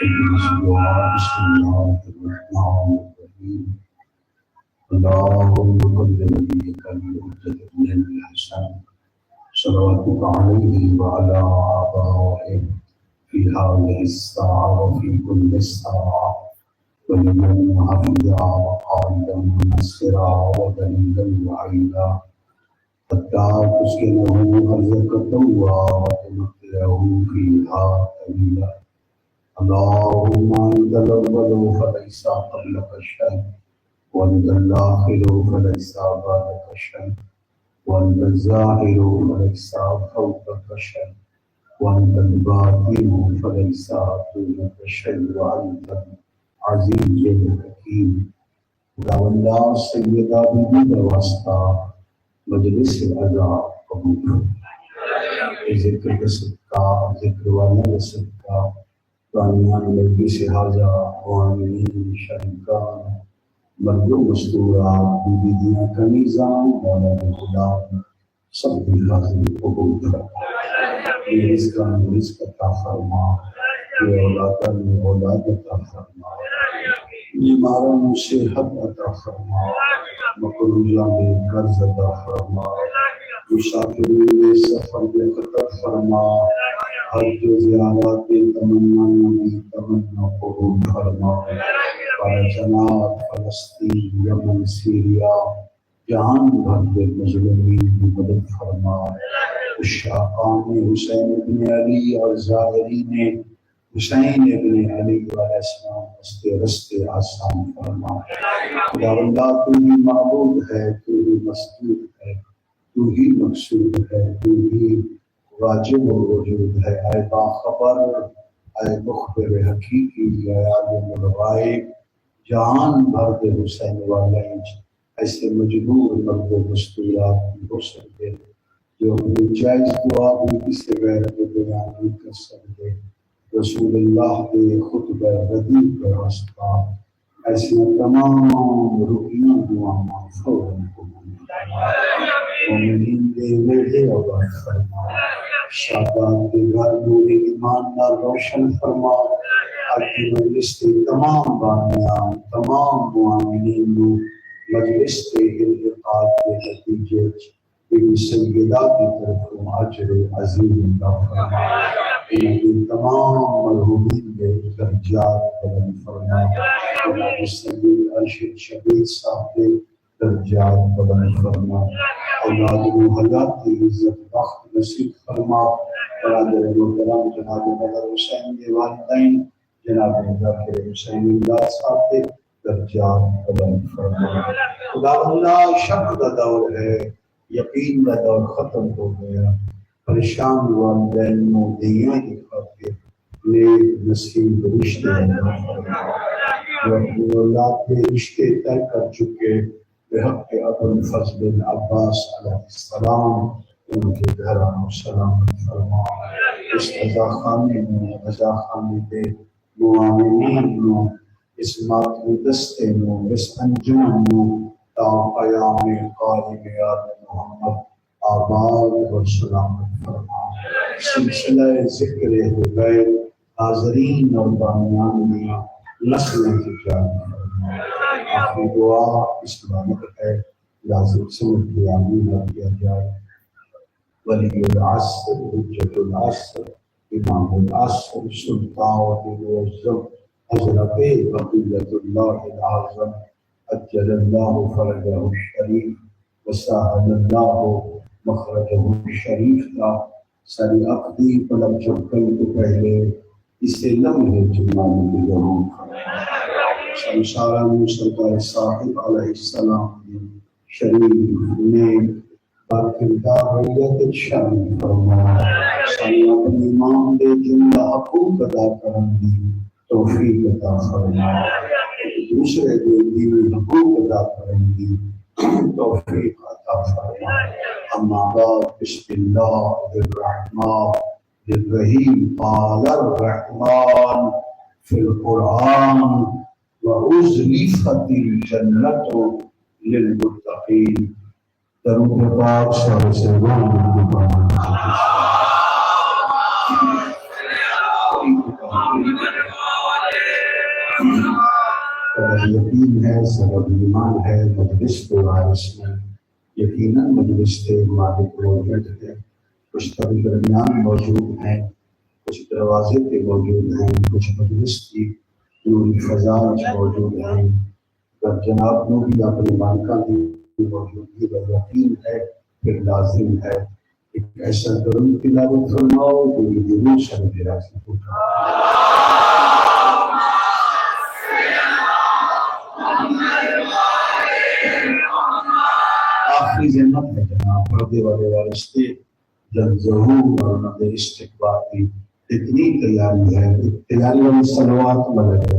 بسم الله الرحمن الرحيم اللهم كن لنبيك الحجة ابن الحسن صلواتك عليه وعلى آبائه في هذه الساعة وفي كل ساعة ولمن حفظا وقائدا منصرا ودليلا وعيدا حتى تسكنه أرضك طوعا وتمتعه فيها طويلا اللهم أنت الأول فليس قبلك شيء وأنت الآخر فليس بعدك شيء وأنت الظاهر فليس فوقك شيء وأنت الباطن فليس دونك شيء وأنت العزيز الحكيم خداوندا سیدہ بی بی واسطہ مجلس الاداء قبول ذکر کا صدقہ ذکر والا صدقہ قانیان نبی سے حاضہ وعاملین شرکان مردو مستورات بیدیاں کنیزان مولا غلام سب بھی حاضر قبول فرما یہ رزق عطا فرما یہ اولاد عطا فرما بیماروں صحت عطا فرما مقروضہ میں قرض عطا فرما مسافرین میں سفر میں قطر فرما حج و زیارات تمنا قبول فرما فلسطینات فلسطین یمن سیریا جہان بھر کے مظلومین کی مدد فرما عشاقان حسین ابن علی اور زائرین حسین ابن علی علیہ السلام رستے رستے آسان فرما خداوندہ تو ہی معبود ہے تو ہی مسجود ہے تو ہی مقصود ہے تو ہی واجب و وجود ہے اے باخبر اے مخبر حقیقی اے عالم الغائب جہان بھر کے حسین والے ایسے مجبور مرد و مستورات کی ہو سکتے جو اپنی جائز دعا بھی کسی غیر کو بیان نہیں کر سکتے رسول اللہ کے خطبہ بدی کا راستہ ایسی تمام رکنیاں دعا فوراً قبول فرما مومنین کے بیٹے اور فرما شاداب کے گھر نور ایمان نہ روشن فرما آج کی مجلس کے تمام بانیان تمام معاملین کو مجلس کے انعقاد کے نتیجے بی سیدہ کی طرف اجر عظیم عطا فرما ان تمام مرحومین کے درجات بلند فرما جناب سید ارشد شبیر صاحب کے درجات بلند فرما اولاد و حیات کی عزت بخت نصیب فرما برادر محترم جناب مظہر حسین کے والدین جناب ظاہر حسین اللہ صاحب کے درجات بلند فرما خداوندہ شک کا دور ہے یقین کا دور ختم ہو گیا پریشان والدین و دیاں کی خاطر نیک نصیب رشتے عطا فرما جو اپنی اولاد کے رشتے طے کر چکے بحق ابو فضل العباس علیہ السلام ان کے گھرانوں سلامت فرما اس رضا خانے میں رضا خانے کے معاملین میں اس ماتمی دستے میں اس انجمن میں تا قیام قائم یاد محمد آباد و سلامت فرما سلسلہ ذکر حبیب حاضرین اور بانیان میں نسل کی جان فرما آخری دعا اس بات ہے لازم سمجھ کے آمین کیا جائے ولی العصر حجت العصر امام العصر سلطان العظم حضرت بقیت اللہ العظم اجل اللہ فرجہ الشریف وساہل اللہ مخرجہ الشریف کا سری عقدی پلک چکل کے پہلے اسے لمحے جمعہ میں ضرور فرما سمسارہ میں سرکار صاحب علیہ السلام شریف نیک باکردار ریت شان فرما سانی اپنے امام دے جملہ حقوق ادا کرنے توفیق عطا فرما دوسرے دے دینی حقوق ادا کرنے توفیق عطا فرما اما بعد بسم اللہ الرحمن الرحیم قال الرحمن فی القرآن وَأُزْلِفَتِ الْجَنَّةُ لِلْمُتَّقِينَ درود پاک سر سے یقین ہے سبب ایمان ہے مجلس کے وارث میں یقیناً مجلس کے مالک موجود ہے کچھ طبی درمیان موجود ہیں کچھ دروازے پہ موجود ہیں کچھ مجلس کی پوری فضا موجود ہیں جب جناب کو بھی اپنے مالکہ کی موجودگی کا یقین ہے پھر لازم ہے ایک ایسا درود تلاوت فرماؤ جو یہ ضرور شرط راضی ہوگا آخری زحمت ہے جناب پردے والے وارثے جب ظہور اور نظر استقبال کی اتنی تیاری ہے تیاری والی صلوات مدد ہے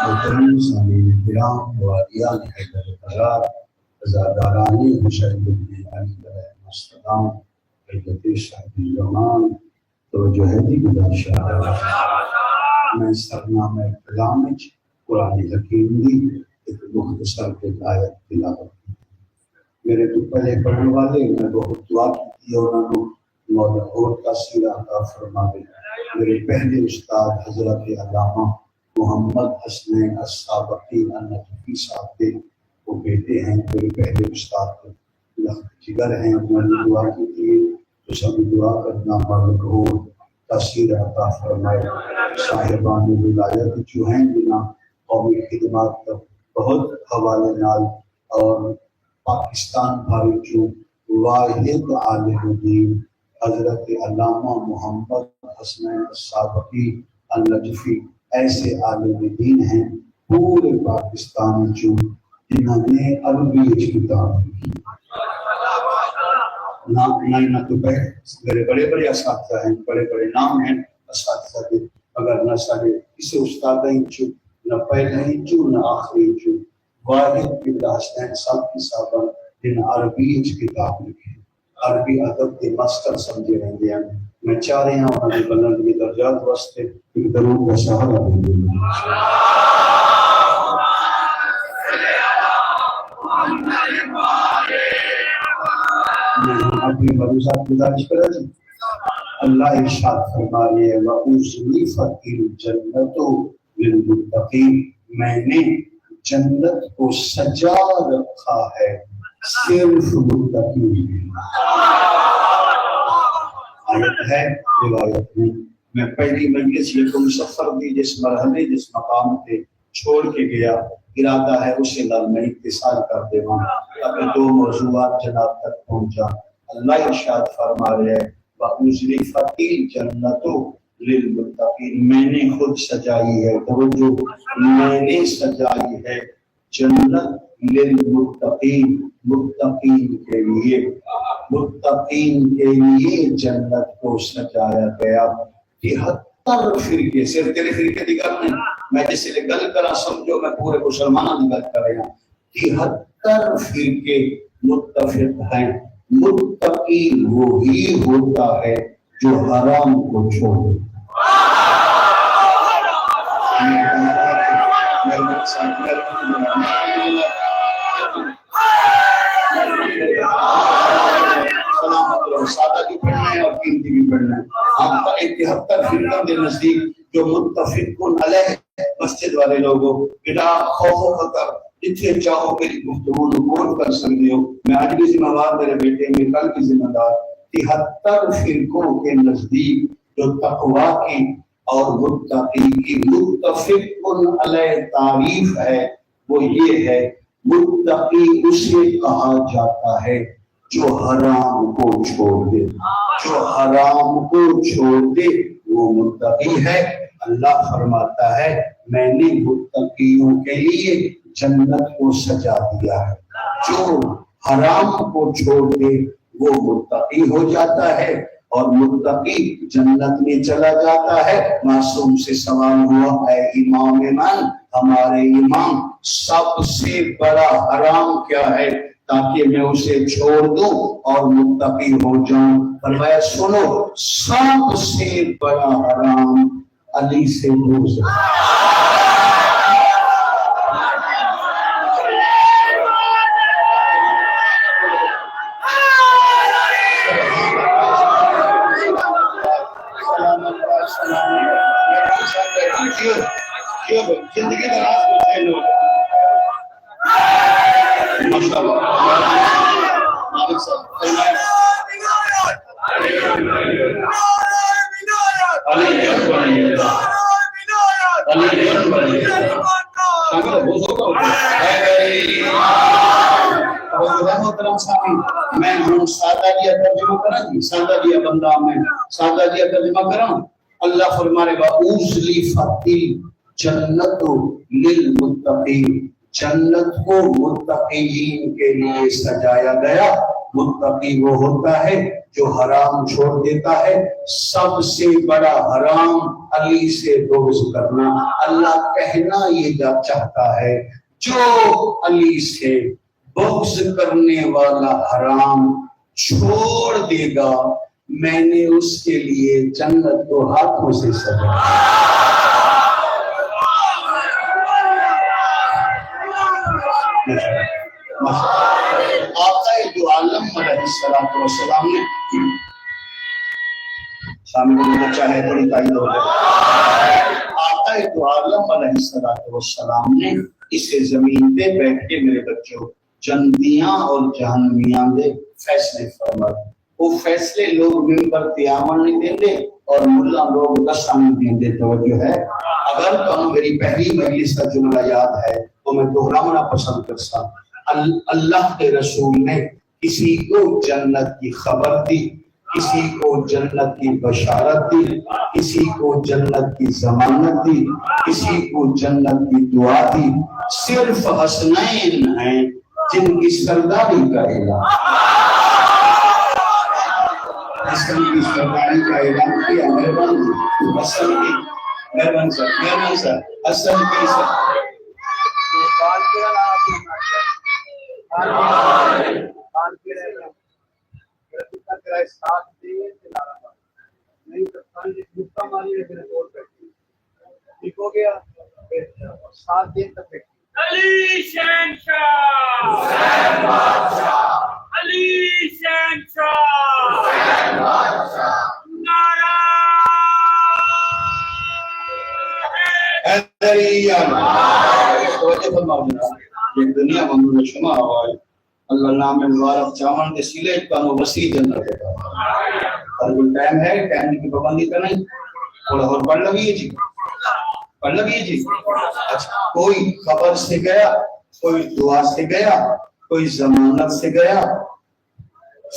محترم سامعین کرام وادیان حیدر قرار عزادارانی حسین بن علی علیہ السلام حضرت صاحب زمان توجہ ہے دی گزارشہ میں سرنامہ کلام قرآن حکیم دی ایک مختصر کے آیت تلاوت کی میرے تو پہلے پڑھنے والے میں بہت دعا کی انہوں نے مولا اور تاثیر عطا فرمائے میرے پہلے استاد حضرت علامہ محمد حسنین السابقی النجفی صاحب کے وہ بیٹے ہیں میرے پہلے استاد لخت جگر ہیں انہوں نے دعا کی تھی تو سب دعا کرنا مالک ہو تاثیر عطا فرمائے صاحبان ولایت جو ہیں جنہاں قومی خدمات کا بہت حوالے نال اور پاکستان بھائی جو واحد عالم دین حضرت علامہ محمد حسنین السابقی النجفی ایسے عالم دین ہیں پورے پاکستان جو جنہوں نے عربی کتاب لکھی نہ تو میرے بڑے بڑے اساتذہ ہیں بڑے بڑے نام ہیں اساتذہ کے اگر نہ سارے اسے استاد انچو نہ پہلے انچو نہ آخری انچو واحد قبلہ حسنین صاحب کی صاحبہ جن عربی کتاب لکھی عربی ادب کے ماسٹر سمجھے رہتے ہیں میں چاہ رہے ہیں انہوں نے بلند کے درجات واسطے ایک درود کا سہارا دیں گے میں اپنی بروسات گزارش کرا جی اللہ ارشاد فرما رہے ہیں وَأُزْلِفَتِ الْجَنَّةُ لِلْمُتَّقِينَ میں نے جنت کو سجا رکھا ہے صرف متقین آیت ہے روایت میں پہلی مجلس یہ کو مسفر دی جس مرحلے جس مقام پہ چھوڑ کے گیا ارادہ ہے اسے لال میں اتصال کر دے اگر دو موضوعات جناب تک پہنچا اللہ ارشاد فرما رہے ہیں وَأُزْلِفَتِ الْجَنَّةُ لِلْمُتَّقِينَ میں نے خود سجائی ہے توجہ میں نے سجائی ہے جنت للمتقین متقین کے لیے جنت کو سجایا گیا 73 فرقے صرف تیرے فرقے دی گل نہیں میں جس سے گل کرا سمجھو میں پورے مسلمانوں کی گل کر رہا ہوں 73 فرقے متفق ہیں متقی وہی ہوتا ہے جو حرام کو چھوڑے سادہ کی پڑھنا ہے اور قیمتی بھی پڑھنا ہے آپ کا 73 فرقوں کے نزدیک جو متفقون علیہ مسجد والے لوگوں بلا خوف و خطر جتنے چاہو میری گفتگو نوٹ کر سکتے ہو میں آج بھی ذمہ دار میرے بیٹے میں کل بھی ذمہ دار 73 فرقوں کے نزدیک جو تقویٰ کی اور متقی کی متفقون علیہ تعریف ہے وہ یہ ہے متقی اسے کہا جاتا ہے جو حرام کو چھوڑ دے جو حرام کو چھوڑ دے وہ متقی ہے اللہ فرماتا ہے میں نے متقیوں کے لیے جنت کو سجا دیا ہے جو حرام کو چھوڑ دے وہ متقی ہو جاتا ہے اور متقی جنت میں چلا جاتا ہے معصوم سے سوال ہوا اے امام من ہمارے امام سب سے بڑا حرام کیا ہے تاکہ میں اسے چھوڑ دوں اور متقی ہو جاؤں فرمایا سنو سب سے بڑا حرام علی سے دوست میں ہوں سادہ جی ترجمہ کرا جی، سادہ جی بندہ میں سادہ جی ترجمہ کرا. اللہ فرمائے گا اوزلیفت جنت للمتقین، جنت کو متقین کے لیے سجایا گیا. متقی وہ ہوتا ہے جو حرام چھوڑ دیتا ہے. سب سے بڑا حرام علی سے بغض کرنا. اللہ کہنا یہ چاہتا ہے جو علی سے بغض کرنے والا حرام چھوڑ دے گا میں نے اس کے لیے جنت کو ہاتھوں سے سجایا. آقا دو عالم علیہ السلام نے شامل ہونا چاہے بڑی تائید ہو جائے. آقا دو عالم علیہ السلام نے اسے زمین پہ بیٹھ کے میرے بچوں جنتیاں اور جہنمیاں دے فیصلے فرمائے. وہ فیصلے لوگ ممبر قیامت نہیں دیں دے اور ملا لوگ دساں نہیں دیں دے. توجہ ہے. اگر تمہیں میری پہلی مجلس کا جملہ یاد ہے تو میں دہرانا پسند کرتا. اللہ کے رسول نے کسی کو جنت کی خبر دی، کسی کو جنت کی بشارت دی، کسی کو جنت کی ضمانت دی، کسی کو جنت کی دعا دی. صرف حسنین ہیں جن کی سرداری کا اعلان، حسن کی سرداری کا اعلان کیا. مہربان حسن کی مہربان سر حسن کی ٹھیک ہو گیا. 7 دن تک علی شہنشاہ، علی شہنشاہ، نعرہ دنیا میں شما آواز اللہ نام مبارک چاون کے سیلے کانو وسیع جنت دیتا. اور کوئی ٹائم ہے، ٹائم کی پابندی تو نہیں. تھوڑا اور پڑھ لگیے جی، پڑھ لگیے جی. اچھا، کوئی خبر سے گیا، کوئی دعا سے گیا، کوئی ضمانت سے گیا،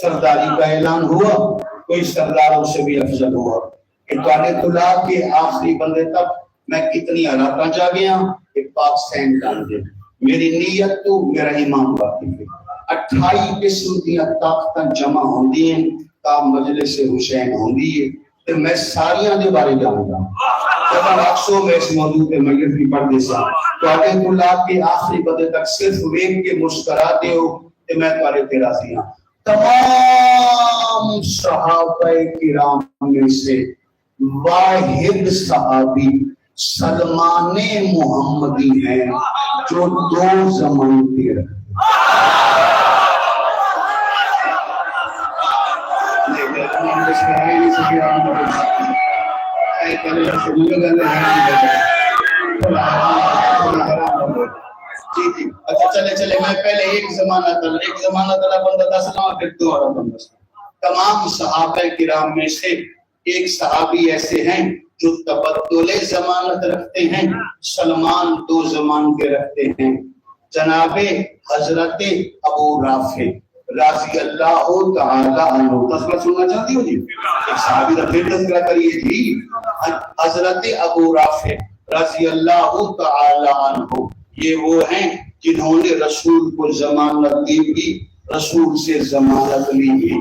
سرداری کا اعلان ہوا، کوئی سرداروں سے بھی افضل ہوا. اطلاع کے آخری بندے تک میں کتنی علاقہ جا گیا کہ پاک سین ڈال دے. میری نیت تو میرا امام باقی ہے. 28 قسم کی طاقتیں جمع ہوندی ہیں تا مجلس حسین ہوندی ہے تے میں ساریاں دے بارے جاندا. جب اکثر میں اس موضوع پہ مگر بھی پڑھ دیسا تو اطلاع کے آخری بندے تک صرف ویک کے مسکراتے ہو تے میں تمہارے تے راضی ہوں. تمام صحابہ کرام میں سے واحد صحابی سلمان محمدی ہیں جو 2 زمان کے رہے. اچھا چلے میں پہلے ایک زمانہ تلا بندہ تھا سلام پھر 2 اور بندہ. تمام صحابہ کرام میں سے ایک صحابی ایسے ہیں جو تبدل ضمانت رکھتے ہیں. سلمان 2 زمان کے رکھتے ہیں. جناب حضرت ابو رافع رضی اللہ تعالی عنہ. تذکرہ سننا چاہتی ہو جی؟ ایک صحابی کا پھر تذکرہ کریے جی. حضرت ابو رافع رضی اللہ تعالی عنہ یہ وہ ہیں جنہوں نے رسول کو ضمانت دی بھی، رسول سے ضمانت لی بھی.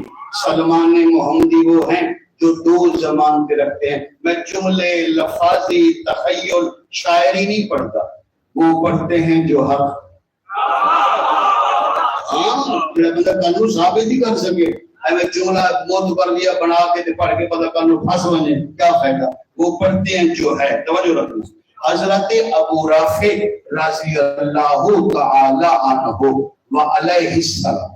سلمان محمدی وہ ہیں جو 2 زمان پہ رکھتے ہیں. میں جملے لفاظی تخیل شاعری نہیں پڑھتا، وہ پڑھتے ہیں جو حق. بندہ قانون ثابت ہی کر سکے. میں جملہ موت پر دیا بنا کے پڑھ کے پتہ قانون پھنس بنے کیا فائدہ. وہ پڑھتے ہیں جو ہے. توجہ رکھنا. حضرت ابو رافع رضی اللہ تعالی عنہ وعلیہ السلام.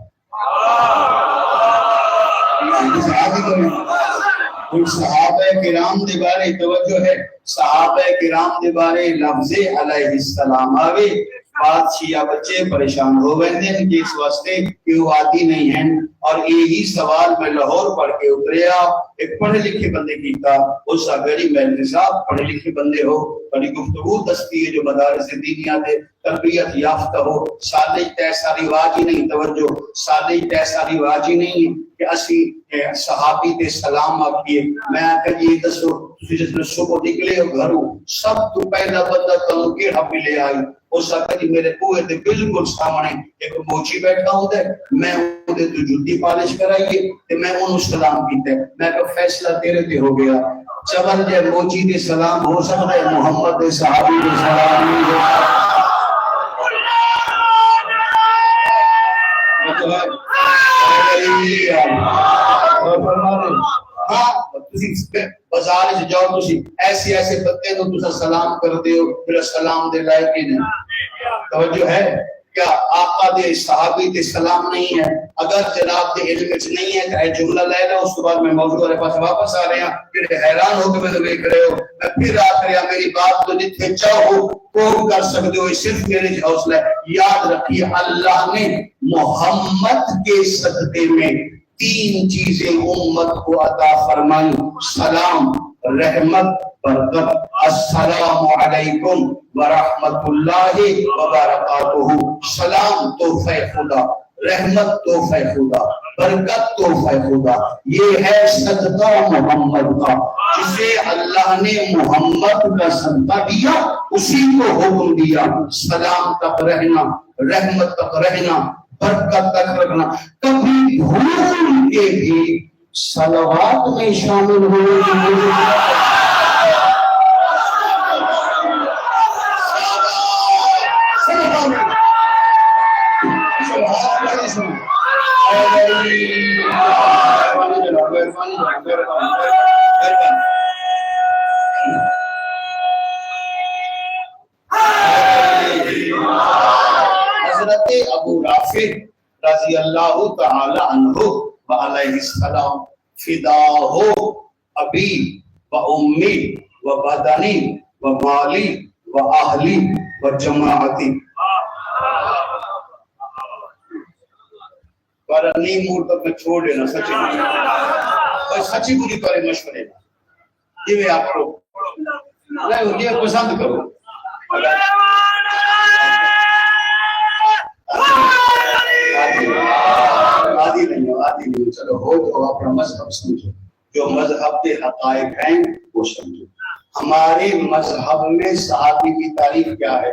صحابہ کرام دے بارے توجہ ہے. صحابہ کرام دے بارے لفظ علیہ السلام آوے بات شیعہ بچے پریشان ہو گئے تھے کہ اس واسطے کہ وہ عادی نہیں ہیں، اور یہی سوال میں لاہور پڑھ کے اتریا، ایک پڑھے لکھے بندے کی تھا، اس اگری میں صاحب پڑھے لکھے بندے ہو، بڑی گفتگو دستی ہے جو مدارس دینیا دے تربیت یافتہ ہو، سالج تیسا رواج ہی نہیں، توجہ سالج تیسا رواج ہی نہیں ہے کہ اسی صحابی تے سلام آکھیے۔ میں آکھا جی دسو تسی جس میں صبح نکلے ہو گھروں سب تو پہلا بندہ تنوں کیڑا ملے آئی، اس آکھا جی میرے بوئے تے بالکل سامنے ایک موچی بیٹھا ہوتا ہے، میں انہیں تو جُتی پالش کرائیے تے میں انہوں سلام کیتا ہے، میں کہا فیصلہ تیرے تے ہو گیا، چبل جے موچی تے سلام ہو سکتا ہے، محمد تے صحابی تے سلام نہیں ہو بازار سے جاؤ تسی ایسے ایسے بندے تو تسا سلام کر دیو پھر سلام دے لائق ہی نہیں، توجہ ہے کیا آقا دے صحابی دے سلام نہیں ہے؟ اگر جناب دے علم وچ نہیں ہے کہ جملہ لے لو، اس کے بعد میں موضوع والے پاس واپس آ رہے ہیں، پھر حیران ہو کے میں دیکھ رہے ہو، میں پھر آخر میری بات تو جتنے چاہو قوم کر سکتے ہو، صرف میرے حوصلہ ہے۔ یاد رکھیے اللہ نے محمد کے صدقے میں 3 چیزیں امت کو عطا فرمائی، سلام، رحمت، برکت۔ السلام علیکم ورحمت اللہ وبرکاتہ، سلام تحفہ خدا، رحمت تحفہ خدا، برکت تحفہ خدا، یہ ہے صدقہ محمد کا، جسے اللہ نے محمد کا صدقہ دیا اسی کو حکم دیا سلام تک رہنا، رحمت تک رہنا، برکت تک رکھنا، کبھی بھول کے بھی صلوات میں شامل ہوئے حضرت ابو رافع رضی اللہ تعالی عنہ وعلیہ السلام فدا ہو ابی و امی و بدنی و مالی و اہلی و جماعتی، پر نہیں موڑ تک میں چھوڑ دینا سچی بری، سچی بری کرے مشورے جی میں آپ کو نہیں یہ پسند کرو آدھی نہیں چلو ہو تو اپنا مذہب سمجھو، جو مذہب کے حقائق ہیں وہ سمجھو۔ ہمارے مذہب میں صحابی کی تعریف کیا ہے؟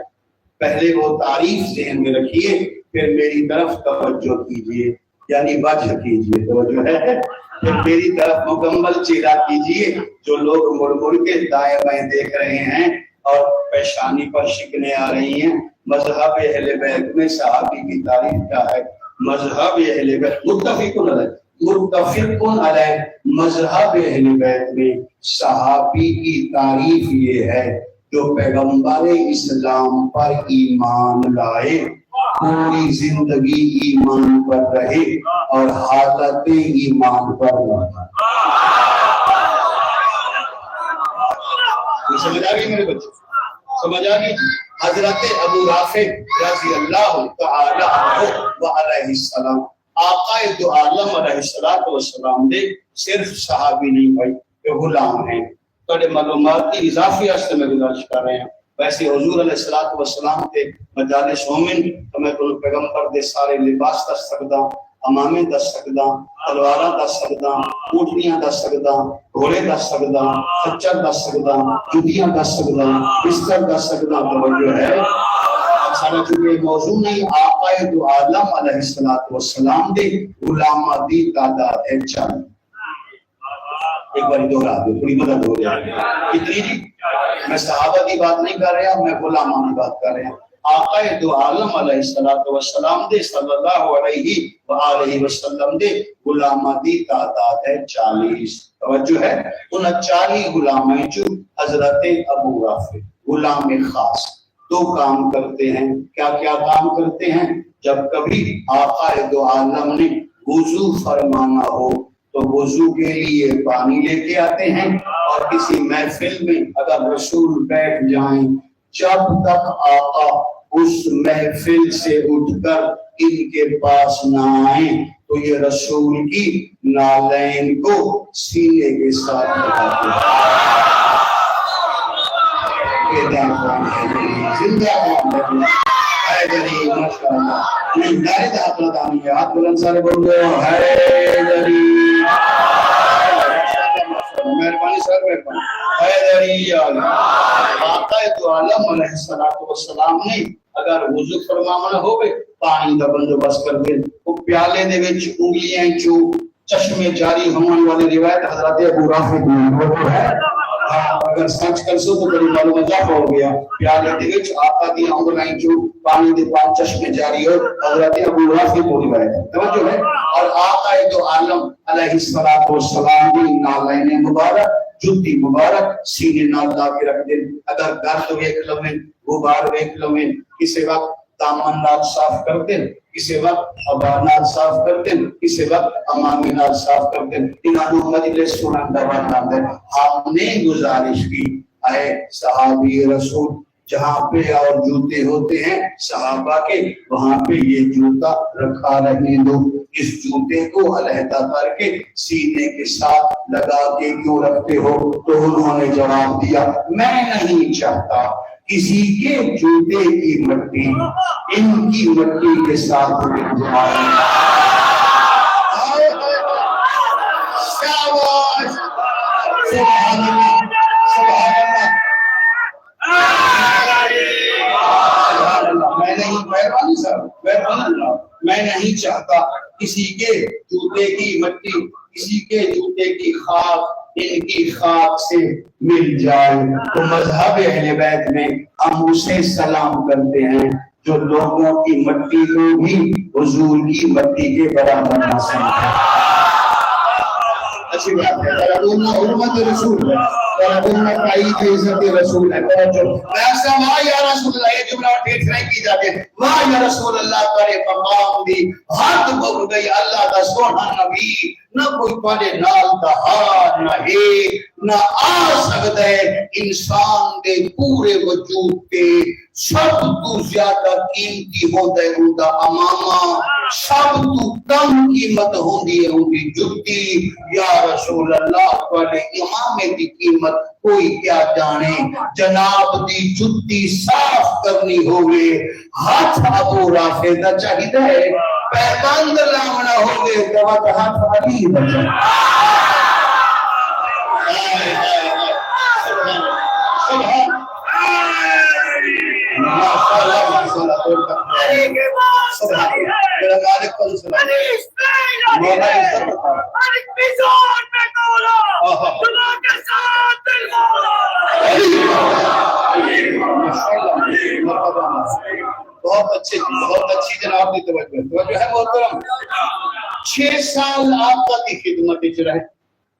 پہلے وہ تعریف ذہن میں رکھیے، پھر میری طرف توجہ کیجیے، یعنی وجہ کیجیے، توجہ ہے، پھر میری طرف مکمل چہرہ کیجیے۔ جو لوگ مڑ مڑ کے دائیں بائیں دیکھ رہے ہیں اور پیشانی پر شکنیں آ رہی ہیں، مذہب اہل بیت میں صحابی کی تعریف کیا ہے؟ مذہب اہل بیت متفق علیہ، مذہب اہل بیت میں صحابی کی تعریف یہ ہے جو پیغمبر اسلام پر ایمان لائے، پوری زندگی ایمان پر رہے اور حالت ایمان پر رہا۔ سمجھ آ گئی میرے بچے؟ سمجھ آ گئی؟ حضرت ابو رافع رضی اللہ تعالی عنہ وعلیہ السلام، آقا دو عالم علیہ السلام دے صرف صحابی نہیں بھائی، یہ غلام ہیں۔ تھوڑے معلوماتی اضافی واسطے میں گزارش کر رہے ہیں، ویسے حضور علیہ السلام کے مجالس مومن تو میں تو پیغمبر دے سارے لباس دس سکتا، امامے دس سکتا، تلواراں دس سکتا، اونٹنیاں دس سکتا، گھوڑے دس سکتا، خچر دس سکتا، جوتیاں دس سکتا، بستر دس سکتا، توجہ ہے۔ سارا چونکہ موضوع نہیں، آقا دو عالم علیہ السلام دے غلاماں دی تعداد ہے 40۔ ایک بار دوہرا دو، تھوڑی مدد ہو جائے۔ کتنی جی؟ میں صحابہ کی بات نہیں کر رہا، میں غلاماں کی بات کر رہا ہوں۔ آقا دو عالم علیہ السلام دے صلی اللہ علیہ وآلہ وسلم دے غلاماں دی تعداد ہے 40۔ توجہ ہے، ان 40 غلامیں جو حضرت ابو رافع غلام خاص 2 کام کرتے ہیں۔ کیا کیا کام کرتے ہیں؟ جب کبھی آقا دو عالم نے وضو فرمانا ہو تو وضو کے لیے پانی لے کے آتے ہیں، اور کسی محفل میں اگر رسول بیٹھ جائیں، جب تک آقا اس محفل سے اٹھ کر ان کے پاس نہ آئیں تو یہ رسول کی نالین کو سینے کے ساتھ لگاتے ہیں۔ زندہ حیدری ماشاءاللہ دارد حضرت آنی ہے ہاتھ بلند سارے بول دو حیدری مہربانی سر مہربانی حیدری آقا دو عالم علیہ السلام نے اگر وضو فرمانا ہوگے پانی کا بندوبست کر دیں وہ پیالے دے وچ انگلیاں جو چشمے جاری ہونے والی روایت حضرت ابو رافع کی ہے اگر سچ کر سو تو بڑی معلوم اضافہ ہو گیا پیالے دے وچ آقا دی انگلیاں جو پانی دے پانچ چشمے جاری ہو حضرت ابو رافع کو روایت ہے توجہ ہے اور آقا دو عالم علیہ السلام دی نالین مبارک جُتی مبارک سینے نال لا کے رکھ دیں اگر گرد ویکھ لویں غبار ویکھ لویں کسی وقت دامن نال صاف کر دیں کسی وقت ابا نال صاف کر دیں کسی وقت امامی نال صاف کر دیں انہوں مجلس سنن دا بات ہے ہم نے گزارش کی اے صحابی رسول جہاں پہ اور جوتے ہوتے ہیں صحابہ کے وہاں پہ یہ جوتا رکھا رہنے دو اس جوتے کو علیحدہ کر کے سینے کے ساتھ لگا کے کیوں رکھتے ہو تو انہوں نے جواب دیا میں نہیں چاہتا کسی کے جوتے کی مٹی ان کی مٹی کے ساتھ مل جائے سبحان اللہ سبحان اللہ میں نہیں مہربانی صاحب میں نہیں چاہتا کسی کے جوتے کی مٹی کسی کے جوتے کی خاک ان کی خاک سے مل جائے تو مذہب اہل بیت میں ہم اسے سلام کرتے ہیں جو لوگوں کی مٹی کو بھی حضور کی مٹی کے برابر نہ سمجھے اچھی بات ہے حرمت رسول ہے عزت رسول ہے ایسا واہ یا رسول اللہ یہ جملہ ٹھیک نہیں کی جاتے واہ یا رسول اللہ کرے مقام دی ہاتھ بول گئی اللہ دا سونا نبی نہ کوئی پڑے نال دا ہار نہ ہے نہ آ سکتا ہے انسان دے پورے وجود پہ سب تو زیادہ قیمتی ہوتا ہے ان کا امامہ سب تو کم قیمت ہوندی ہے ان کی جتی یا رسول اللہ والے امام دی قیمت کوئی کیا جانے جناب دی جتی صاف کرنی ہوگے ہاتھ ابو رافع دا چاہیدہ ہے پیبند لامنا ہوگے جواب ہاتھ علی بچا سبحان میرا مالک کون سلام مولا عزت مالک بیزون پہ کولا دلوں کے ساتھ دل مولا بہت اچھی جناب کی توجہ ہے محترم 6 سال آپ کی خدمت رہے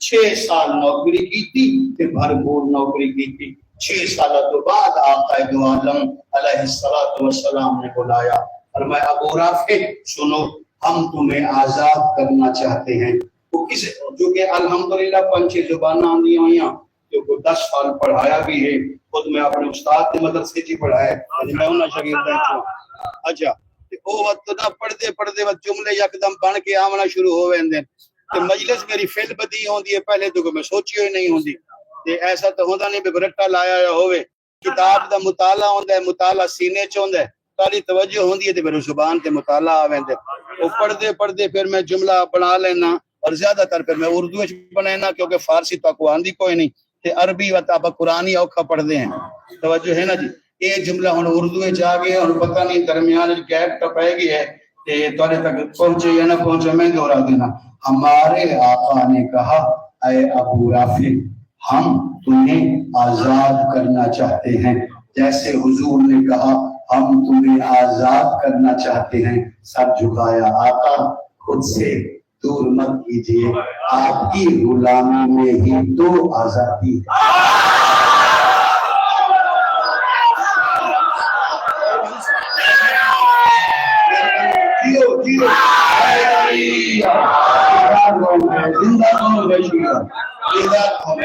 6 سال نوکری کی تھی پھر بھرپور نوکری کی تھی 6 سال تو بعد آقا دو عالم علیہ السلام نے بلایا اور میں ابو رافع سنو ہم تمہیں آزاد کرنا چاہتے ہیں وہ کس جو کہ الحمدللہ 5 زبانیں آندی ہوئی ہیں جو کو 10 سال پڑھایا بھی ہے خود میں اپنے استاد کے مدرسے جی پڑھایا ہے میں انہاں شاگرد ہوں اچھا وہ وقت نہ پڑھتے وقت جملے یکدم بن کے آمنا شروع ہو ویندے تے مجلس میری فل بدی ہوندی ہے پہلے تو میں سوچی ہوئی نہیں ہوندی تے ایسا تو ہوندا نہیں کہ برٹا لایا ہوئے کتاب دا مطالعہ ہوندا ہے مطالعہ سینے چ ہوندا ہے ساری توجہ ہوندی ہے تے میری زبان تے مطالعہ آویندے وہ پڑھتے پھر میں جملہ بنا لینا اور زیادہ تر پھر میں اردو وچ بنانا کیونکہ فارسی تو کو آندی کوئی نہیں تے عربی و آپ قرآن ہی اوکھا پڑھتے ہیں توجہ ہے نا جی یہ جملہ ہن اردو وچ آ گیا اور پتہ نہیں درمیان گیپ ٹپائے گی ہے تے تواڈے تک پہنچے یا نہ پہنچے میں دوہرا دینا ہمارے آقا نے کہا اے ابو رافع ہم تمہیں آزاد کرنا چاہتے ہیں جیسے حضور نے کہا ہم تمہیں آزاد کرنا چاہتے ہیں سر جھکایا آقا خود سے دور مت کیجیے آپ کی غلامی میں ہی تو آزادی ہے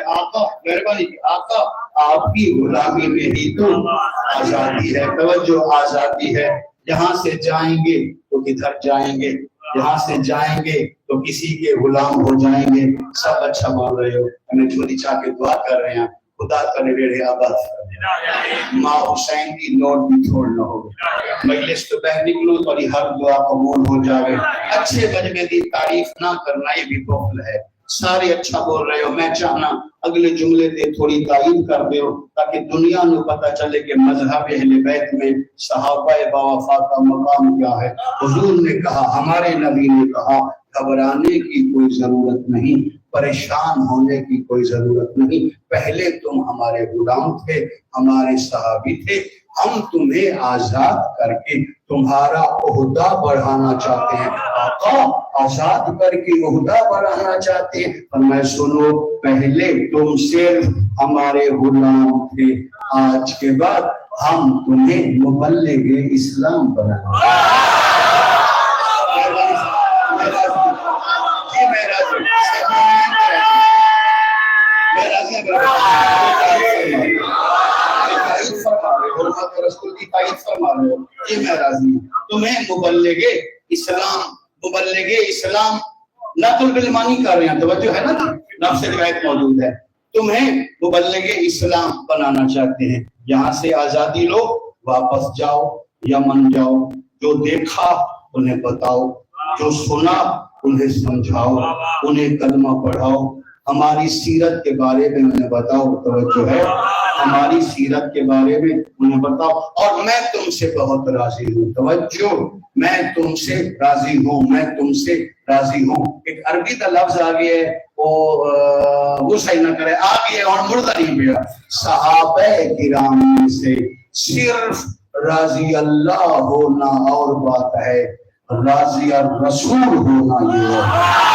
آقا مہربانی آقا آپ کی غلامی میں ہی تو آزادی ہے. توجہ, آزادی ہے. یہاں سے جائیں گے تو کدھر جائیں گے, یہاں سے جائیں گے تو کسی کے غلام ہو جائیں گے. سب اچھا بول رہے ہو, ہمیں جھولی چاہ کے دعا کر رہے ہیں, خدا کرے میرے آباد ماں حسین کی نوٹ بھی چھوڑنا ہوگا. مجلس تو بہر نکلو تو ہر دعا قبول ہو جائے. اچھے بجے دی تعریف نہ کرنا یہ بھی بخل ہے. سارے اچھا بول رہے ہو, میں چاہنا اگلے جملے دے تھوڑی تعین کر دے تاکہ دنیا نو پتہ چلے کہ مذہب اہل بیت میں صحابہ باوفا کا مقام کیا ہے. حضور نے کہا, ہمارے نبی نے کہا, گھبرانے کی کوئی ضرورت نہیں, پریشان ہونے کی کوئی ضرورت نہیں. پہلے تم ہمارے غلام تھے, ہمارے صحابی تھے, ہم تمہیں آزاد کر کے تمہارا عہدہ بڑھانا چاہتے ہیں. آقا آزاد کر کے عہدہ بڑھانا چاہتے ہیں. اور میں سنو, پہلے تم صرف ہمارے غلام تھے, آج کے بعد ہم تمہیں مبلغ اسلام بنائیں. رسول کی تائید فرما رہے ہو, یہ میں راضی ہوں. تمہیں مبلغ اسلام نقل بالمانی کر رہے ہیں, توجہ ہے نا, نفس روایت موجود ہے. تمہیں مبلغ اسلام بنانا چاہتے ہیں. یہاں سے آزادی لو, واپس جاؤ, یمن جاؤ, جو دیکھا انہیں بتاؤ, جو سنا انہیں سمجھاؤ, انہیں کلمہ پڑھاؤ, ہماری سیرت کے بارے میں انہیں بتاؤ. توجہ ہے, ہماری سیرت کے بارے میں انہیں بتاؤ. اور میں تم سے بہت راضی ہوں. توجہ, میں تم سے راضی ہوں, میں تم سے راضی ہوں. ایک عربی کا لفظ آ گیا ہے, وہ صحیح نہ کرے, آ گیا اور مردہ نہیں گیا. صحابہ کرام میں سے صرف راضی اللہ ہونا اور بات ہے, راضی الرسول ہونا یہ ہے.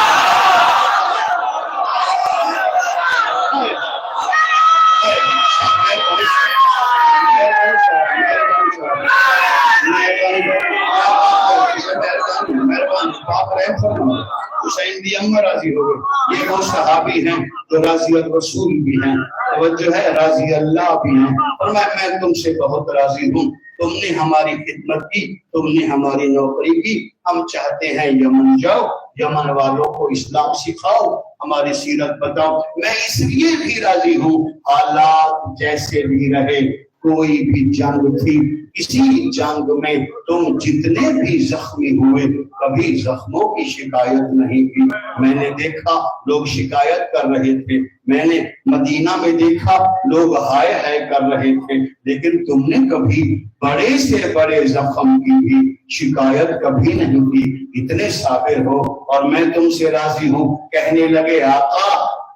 حسین بھی اما راضی ہو گئے. یہ وہ صحابی ہیں جو راضی الرسول بھی ہیں, توجہ ہے, راضی اللہ بھی ہیں. اور میں تم سے بہت راضی ہوں. تم نے ہماری خدمت کی, تم نے ہماری نوکری کی. ہم چاہتے ہیں یمن جاؤ, یمن والوں کو اسلام سکھاؤ, ہماری سیرت بتاؤ. میں اس لیے بھی راضی ہوں, حالات جیسے بھی رہے, کوئی بھی جنگ تھی, اسی جنگ میں تم جتنے بھی زخمی ہوئے کبھی زخموں کی شکایت نہیں کی. میں نے دیکھا لوگ شکایت کر رہے تھے, میں نے مدینہ میں دیکھا لوگ ہائے ہائے کر رہے تھے, لیکن تم نے کبھی بڑے سے بڑے زخم کی بھی شکایت کبھی نہیں کی. اتنے صابر ہو اور میں تم سے راضی ہوں. کہنے لگے, آقا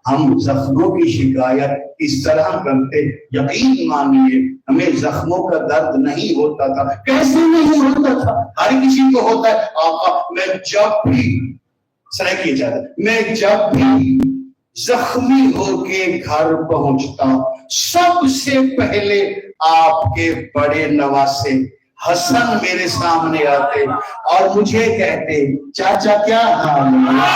ہم زخموں کی شکایت اس طرح کرتے, یقین مانیے ہمیں زخموں کا درد نہیں ہوتا تھا. کیسے نہیں ہوتا تھا, ہر کسی کو ہوتا ہے. آقا میں جب بھی سرائکی جاتا, میں جب بھی زخمی ہو کے گھر پہنچتا, سب سے پہلے آپ کے بڑے نواسے حسن میرے سامنے آتے اور مجھے کہتے, چاچا کیا حال ہے.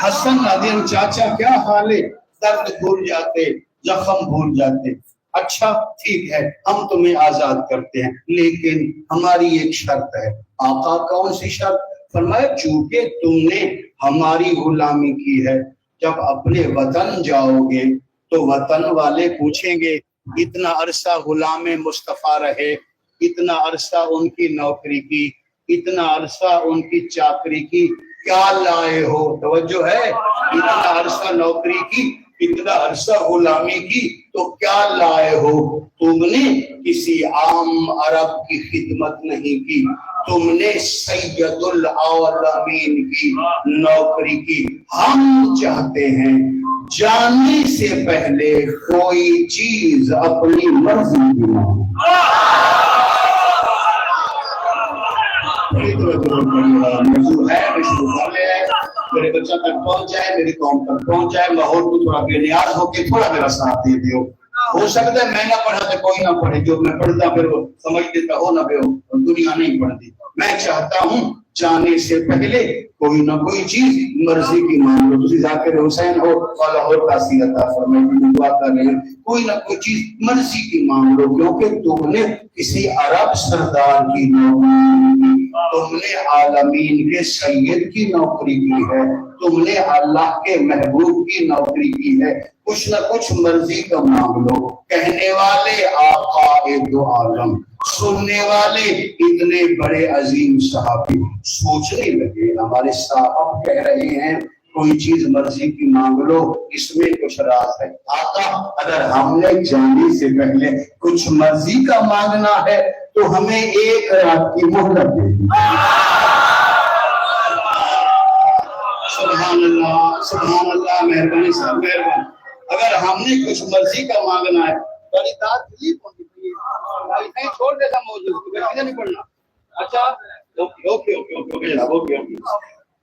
حسن نادین, چاچا کیا حال ہے. درد بھول جاتے, زخم بھول جاتے. اچھا ٹھیک ہے, ہم تمہیں آزاد کرتے ہیں, لیکن ہماری ایک شرط ہے. آقا کون سی شرط؟ فرمایا, چونکہ تم نے ہماری غلامی کی ہے, جب اپنے وطن جاؤ گے تو وطن والے پوچھیں گے, اتنا عرصہ غلام مصطفیٰ رہے, اتنا عرصہ ان کی نوکری کی, اتنا عرصہ ان کی چاکری کی, کیا لائے ہو. توجہ ہے, اتنا عرصہ نوکری کی, اتنا عرصہ غلامی کی, تو کیا لائے ہو. تم نے کسی عام عرب کی خدمت نہیں کی, تم نے سید العالمین کی نوکری کی. ہم چاہتے ہیں جانے سے پہلے کوئی چیز اپنی مرضی کی نہ ہو. موضوع ہے شروع کر لیا ہے، میرے بچہ تک پہنچ جائے، میری قوم تک پہنچ جائے، ماحول کو تھوڑا بے نیاز ہو کے تھوڑا میرا ساتھ دے دیو. ہو سکتا ہے میں نہ پڑھا تو کوئی نہ پڑھے، جو میں پڑھتا پھر وہ سمجھ دیتا ہو نہ ہو، دنیا نہیں پڑھتی. میں چاہتا ہوں جانے سے پہلے کوئی نہ کوئی چیز مرضی کی مانگ لو. تسی ذاکر حسین ہو والا اور تاثیر عطا فرمائے، دعا کر رہے ہیں کوئی نہ کوئی چیز مرضی کی مانگ لو، کیونکہ تم نے کسی عرب سردار کی نوکری کی، تم نے عالمین کے سید کی نوکری کی ہے، تم نے اللہ کے محبوب کی نوکری کی ہے. کچھ نہ کچھ مرضی کا مانگ لو. کہنے والے آقا دو عالم، سننے والے اتنے بڑے عظیم صحابی. سوچنے لگے ہمارے صاحب کہہ رہے ہیں کوئی چیز مرضی کی مانگ لو، اس میں کچھ راز ہے. آقا اگر ہم نے جانے سے پہلے کچھ مرضی کا مانگنا ہے تو ہمیں ایک رات کی مہلت دے دی. سبحان اللہ سبحان اللہ، مہربانی صاحب مہربانی. اگر ہم نے کچھ مرضی کا مانگنا ہے بڑی داد دلی پہنچی نہیں چھوڑ دیتا موضوع کسی نہیں پڑھنا. اچھا اوکے اوکے اوکے جناب اوکے اوکے.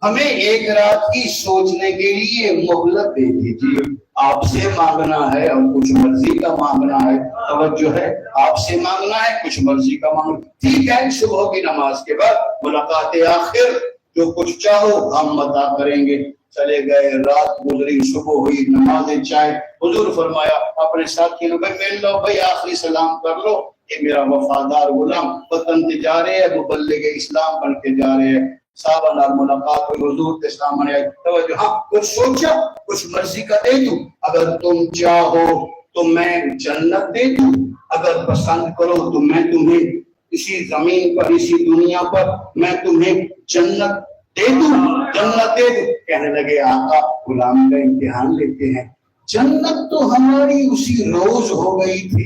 ہمیں ایک رات کی سوچنے کے لیے مہلت دے دیجیے. آپ سے مانگنا ہے اور کچھ مرضی کا مانگنا ہے، توجہ ہے، آپ سے مانگنا ہے کچھ مرضی کا مانگنا. ٹھیک ہے، صبح کی نماز کے بعد ملاقات آخر، جو کچھ چاہو ہم عطا کریں گے. چلے گئے، رات گزری، صبح ہوئی، نماز چائے. حضور فرمایا اپنے ساتھی نے مل لو بھائی، آخری سلام کر لو، یہ میرا وفادار غلام وطن سے جا رہے ہیں، مبلغ اسلام بن کے جا رہے ہیں. صحابہ نال ملاقات ہوئی، حضور کے سامنے آئے. توجہ، ہاں کچھ سوچا کچھ مرضی کا دے دوں، اگر تم چاہو تو میں جنت دے دوں، اگر پسند کرو تو میں تمہیں اسی زمین پر اسی دنیا پر میں تمہیں جنت دے دوں، جنت دے دوں. کہنے لگے آقا غلام کا امتحان لیتے ہیں. جنت تو ہماری اسی روز ہو گئی تھی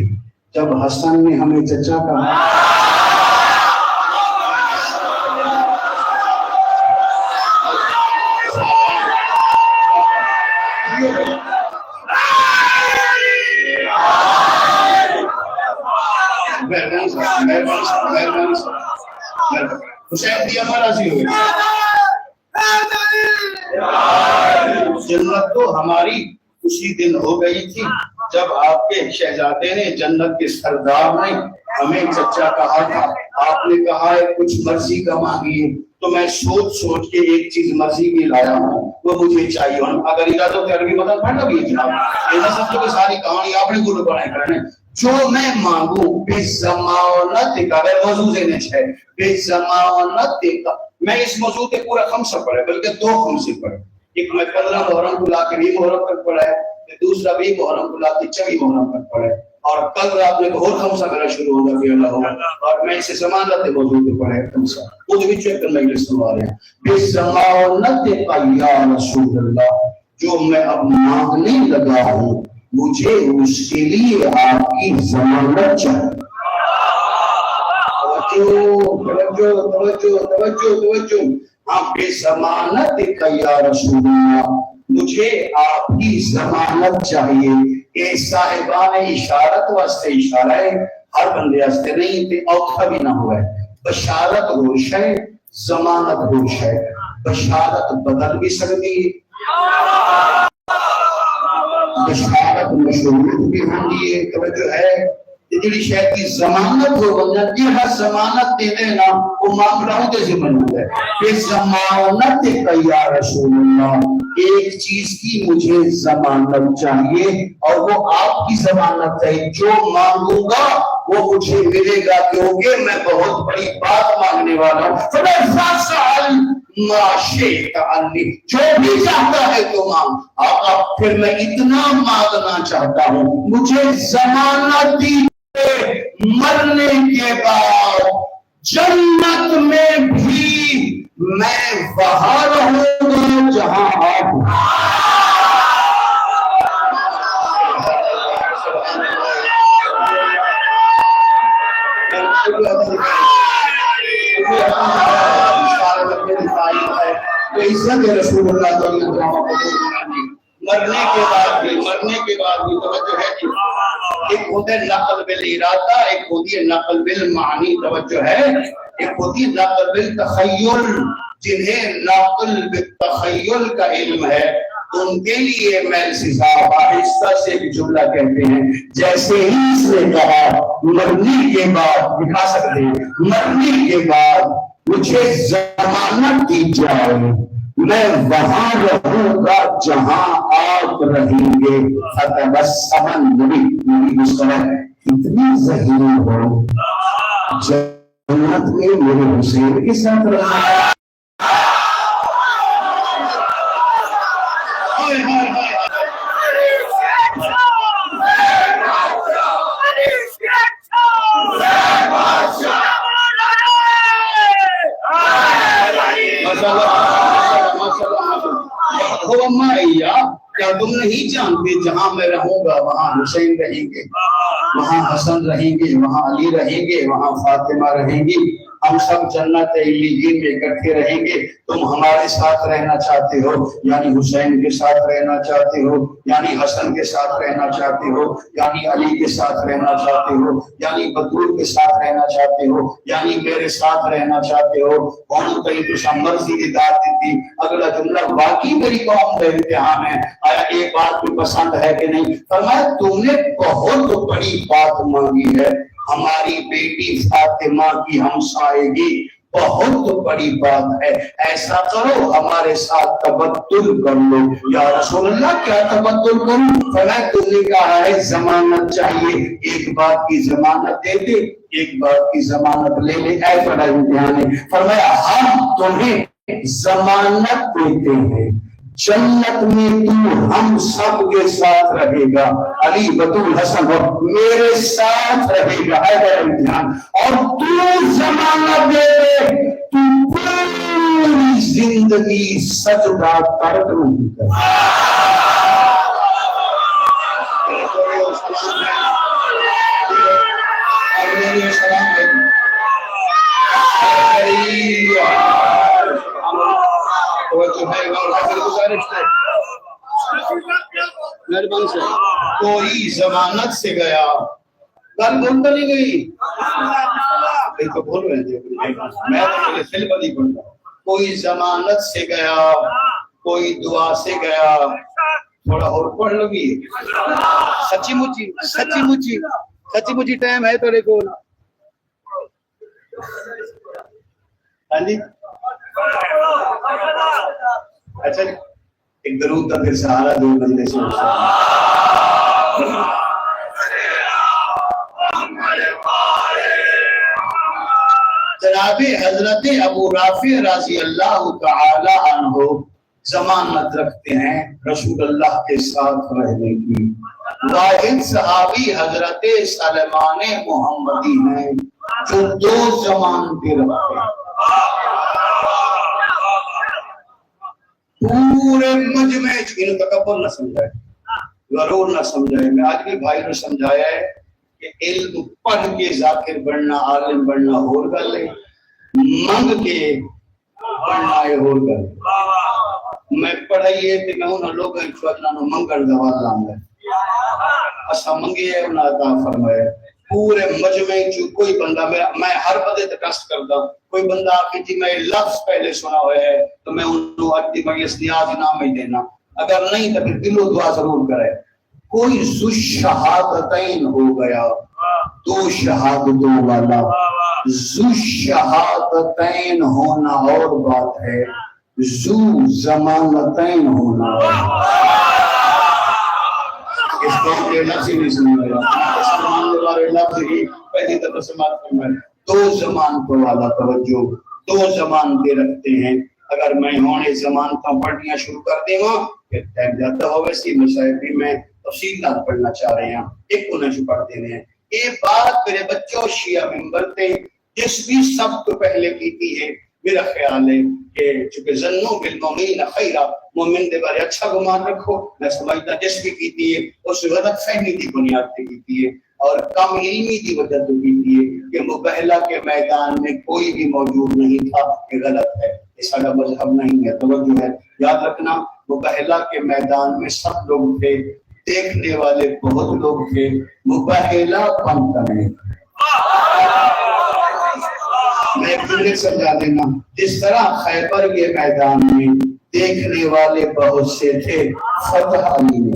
جب حسن نے ہمیں چچا کہا. حسین دیا ہمارا سی ہوئی. جنت تو ہماری اسی دن ہو گئی تھی جب آپ کے شہزادے نے، جنت کے سردار نے ہمیں چچا کہا تھا. آپ نے کہا ہے کچھ مرضی کا مانگیے، تو میں سوچ سوچ کے ایک چیز مرضی کی لایا ہوں، وہ مجھے چاہیے. اگر اجازت ہے عربی مدد پڑھنا بھی ہے جناب، یہ نہ سمجھو کہ ساری کہانی آپ نے گرو بنائے کرنے. جو میں مانگوں بے ضمانت کا، اگر موضوع ذہن ہے بے ضمانت کا، میں اس موضوع کے پورا خمسہ پڑھے بلکہ 2 خمسے پڑھے. ایک میں 15 محرم کو لا کے 20 محرم تک پڑھا ہے، دوسرا 20 محرم کو لا کے 24 محرم تک پڑھا ہے، اور کل رات میں اور خمسہ میرا شروع ہوگا بھی اللہ ہوا، اور میں اسے ضمانت موضوع پہ پڑھے خمسہ خود بھی چیک کرنے کے لیے سنوا رہے ہیں. بے ضمانت کا یا رسول اللہ، جو میں اب مانگنے لگا ہوں مجھے اس کے لیے آپ کی ضمانت چاہیے. توجہ. آپ کی ضمانت کا یا رسول اللہ، مجھے آپ کی ضمانت چاہیے. یہ صاحبان اشارت واسطے اشارہ ہے، ہر بندے واسطے نہیں تے اوکھا بھی نہ ہوا ہے. بشارت ہوش ہے، ضمانت ہوش ہے. بشارت بدل بھی سکتی ہے، بشارت مشروط بھی ہوتی ہے. توجہ ہے، جڑی شاید کی ضمانت ہو بندہ کی ہر ضمانت دے دینا وہ معاملہ ہوتے سے بنتا ہے. کہ ضمانت کا یا رسول اللہ، ایک چیز کی مجھے ضمانت چاہیے اور وہ آپ کی ضمانت ہے. جو مانگوں گا وہ مجھے ملے گا، کیونکہ میں بہت بڑی بات مانگنے والا ہوں. جو بھی چاہتا ہے تو مانگ. آقا پھر میں اتنا مانگنا چاہتا ہوں، مجھے ضمانت دی مرنے کے بعد جنت میں بھی میں وہاں رہوں گا جہاں آپ. عزت رسول اللہ صلی اللہ علیہ وسلم. مرنے کے بعد بھی توجہ ہے کہ ایک ہوتا ہے نقل بالارادہ، ایک ہوتی ہے نقل بالمعنی. توجہ ہے، ایک ہوتی نقل بالتخیل، جنہیں نقل بالتخیل کا علم ہے ان کے لیے میلسی صاحب آہستہ سے ایک جملہ کہتے ہیں، جیسے ہی اس نے کہا مرنے کے بعد، دکھا سکتے ہیں مرنے کے بعد مجھے ضمانت دی جائے میں وہاں رہوں گا جہاں آپ رہیں گے، فتبسم نبی مسکرائے، اتنی ذہین ہو جنت میں میرے حسین کے ساتھ رہا۔ کیا تم نہیں جانتے جہاں میں رہوں گا وہاں حسین رہیں گے، وہاں حسن رہیں گے، وہاں علی رہیں گے، وہاں فاطمہ رہیں گی، ہم سب جنت علیین میں اکٹھے رہیں گے۔ تم ہمارے ساتھ رہنا چاہتے ہو یعنی حسین کے ساتھ رہنا چاہتے ہو، یعنی حسن کے ساتھ رہنا چاہتے ہو، یعنی علی کے ساتھ رہنا چاہتے ہو، یعنی بدور کے ساتھ رہنا چاہتے ہو، یعنی میرے ساتھ رہنا چاہتے ہو۔ قوم کئی تو مرضی ہدایت دیتی۔ اگلا جملہ باقی میری قوم کا امتحان ہے، آیا ایک بات کو پسند ہے کہ نہیں؟ فرمایا تم نے بہت بڑی بات مانگی ہے، ہماری بیٹی فاطمہ کی ہمسائیگی بہت بڑی بات ہے، ایسا کرو ہمارے ساتھ تبدل کر لو۔ یا رسول اللہ کیا تبدل کروں؟ فرمایا تم نے کہا ہے ضمانت چاہیے، ایک بات کی ضمانت دے دے، ایک بات کی ضمانت لے لے، اے بڑا امتحان ہے۔ فرمایا ہم تمہیں ضمانت دیتے ہیں جنت میں تو ہم سب کے ساتھ رہے گا، علی بطول حسن میرے ساتھ رہے گا، اے بڑا امتحان، اور تو ضمانت دے دے تو پوری زندگی سجدہ ترک نہیں کرے۔ کوئی ضمانت سے گیا، کل بول تو نہیں گئی، تو بول رہے تھے میں تو فل بلی بول رہا ہوں۔ کوئی ضمانت سے گیا، کوئی دعا سے گیا، تھوڑا اور پڑھ لو گی، سچی مچی ٹائم ہے تو دیکھو۔ ہاں جی اچھا ایک درود کا پھر سہارا دو بندے سے جناب حضرت ابو رافع رضی اللہ تعالی عنہ ضمانت رکھتے ہیں رسول اللہ کے ساتھ رہنے کی۔ واحد صحابی حضرت سلمان محمدی ہیں جو دو ضمانتیں رکھتے ہیں۔ پورے مجمع ان تکبر نہ سمجھائے، غرور نہ سمجھائے۔ میں آج بھی بھائی نے سمجھایا ہے کہ علم پڑھ کے ذاکر بننا، عالم بننا ہور گل ہے، منگ کے بننا ہے ہور گل۔ میں پڑھائیے کہ میں انہوں لوگوں کو اپنا منگل دوال لانگا اسا منگے ہے انہوں عطا فرمائے۔ پورے مجمع چو کوئی بندہ میں ہر بندے تے ٹرسٹ کرتا ہوں، کوئی بندہ آکے جی میں لفظ پہلے سنا ہوئے ہے تو میں انہوں اٹی مجلس نیاز نام ہی دینا، اگر نہیں تو پھر دل و دعا ضرور کرے۔ کوئی ذو شہادتین ہو گیا، دو شہادتوں والا، ذو شہادتین ہونا اور بات ہے، ذو ضمانتین ہونا اس کو یہ لفظ ہی نہیں سمجھ رہا، اس زمانے والے لفظ ہی پہلی دفعہ سماعت فرمائے۔ دو ضمانتوں والا توجہ، دو ضمانتیں رکھتے ہیں۔ اگر میں ہونے ضمانتیں پڑھنیاں شروع کر دیں گا پھر ٹائم جاتا ہو، ویسی مسائل بھی میں تفصیلات پڑھنا چاہ رہے ہیں، ایک انہیں جو پڑھ دے رہے ہیں۔ ایک بات میرے بچوں شیعہ ممبر تھے جس بھی سب تو پہلے کی تھی ہے، میرا خیال ہے کہ چونکہ ظنوں بالمؤمنین خیرا، مومن دے بارے اچھا گمان رکھو، میں سمجھتا جس بھی کیتی ہے اس غلط فہمی کی بنیاد پہ کیتی ہے اور کم علمی کی وجہ سے کیتی ہے کہ مباہلہ کے میدان میں کوئی بھی موجود نہیں تھا، یہ غلط ہے، یہ سارا مذہب نہیں ہے۔ توجہ ہے، یاد رکھنا مباہلہ کے میدان میں سب لوگ تھے، دیکھنے والے بہت لوگ تھے، مباہلہ کم کرنے میں ایک جملے سمجھا دینا، جس طرح خیبر کے میدان میں دیکھنے والے بہت سے تھے، فتح علی نے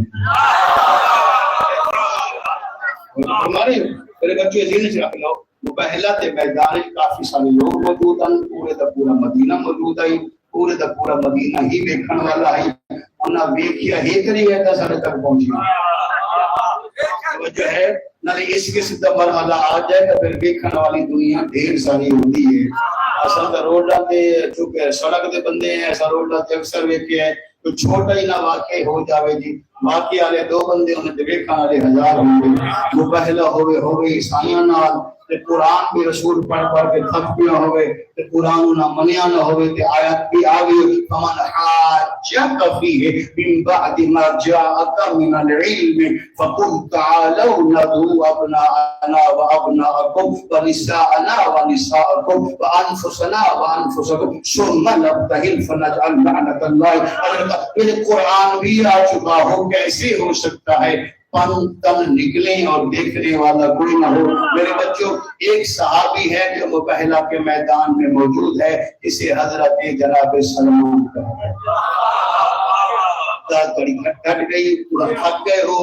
ہمارے میرے بچوں ذہن سے رکھ لو، مباہلت میدان کافی سارے لوگ موجود ہیں، پورے دا پورا مدینہ موجود ہے، پورے دا پورا مدینہ ہی دیکھنے والا ہے، انہاں ویکھیا ہی کری ہے تا سارے تک پہنچیا جو ہے نہ اس کے سدھا مرحلہ آ جائے تو پھر دیکھنے والی دنیا ڈھیر ساری ہوتی ہے۔ اصل تو روڈاں تے چونکہ سڑک دے بندے ہیں، ایسا روڈاں تے اکثر ویکھے ہیں، تو چھوٹا ہی نہ واقع ہو جاوے جی، واقع والے دو بندے انہیں دیکھنے والے ہزار ہوں گے، مباہلہ ہوئے عیسائیاں نال تے قرآن بھی رسول پڑھ پڑھ کے تھک پیا ہوئے تے قرآن نہ منیا نہ ہوئے تے آیت بھی آگئی فمن حاجک فیہ من بعد ما جاءک من العلم فقل تعالوا ندعو ابناءنا وابناءکم ونساءنا ونساءکم وانفسنا وانفسکم ثم نبتہل فنجعل لعنت اللہ۔ یہ قرآن بھی آ چکا ہو، کیسے ہو سکتا ہے پن تن نکلیں اور دیکھنے والا کوئی نہ ہو؟ میرے بچوں ایک صحابی ہے جو مباہلہ کے میدان میں موجود ہے، اسے حضرت جناب سلمان کہا ہے۔ بڑی گھٹ گئی، پورا تھک گئے ہو،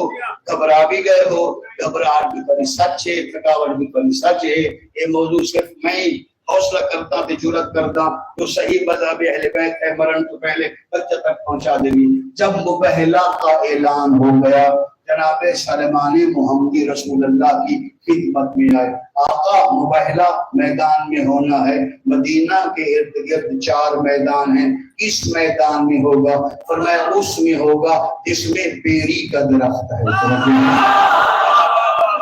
گھبرا بھی گئے ہو، گھبراہٹ بھی بڑی سچ ہے، تھکاوٹ بھی بڑی سچ ہے۔ یہ موضوع صرف میں حوصلہ کرتا تے جرات کرتا تو صحیح مذہب اہل بیت ہے، مرن تو پہلے بچہ تک پہنچا دیں گی۔ جب مباہلہ کا اعلان ہو گیا، جناب سلمان محمدی رسول اللہ کی خدمت میں آئے، آقا مباہلہ میدان میں ہونا ہے، مدینہ کے ارد گرد 4 میدان ہیں، اس میدان میں ہوگا، فرمایا اس میں ہوگا جس میں بیری کا درخت ہے،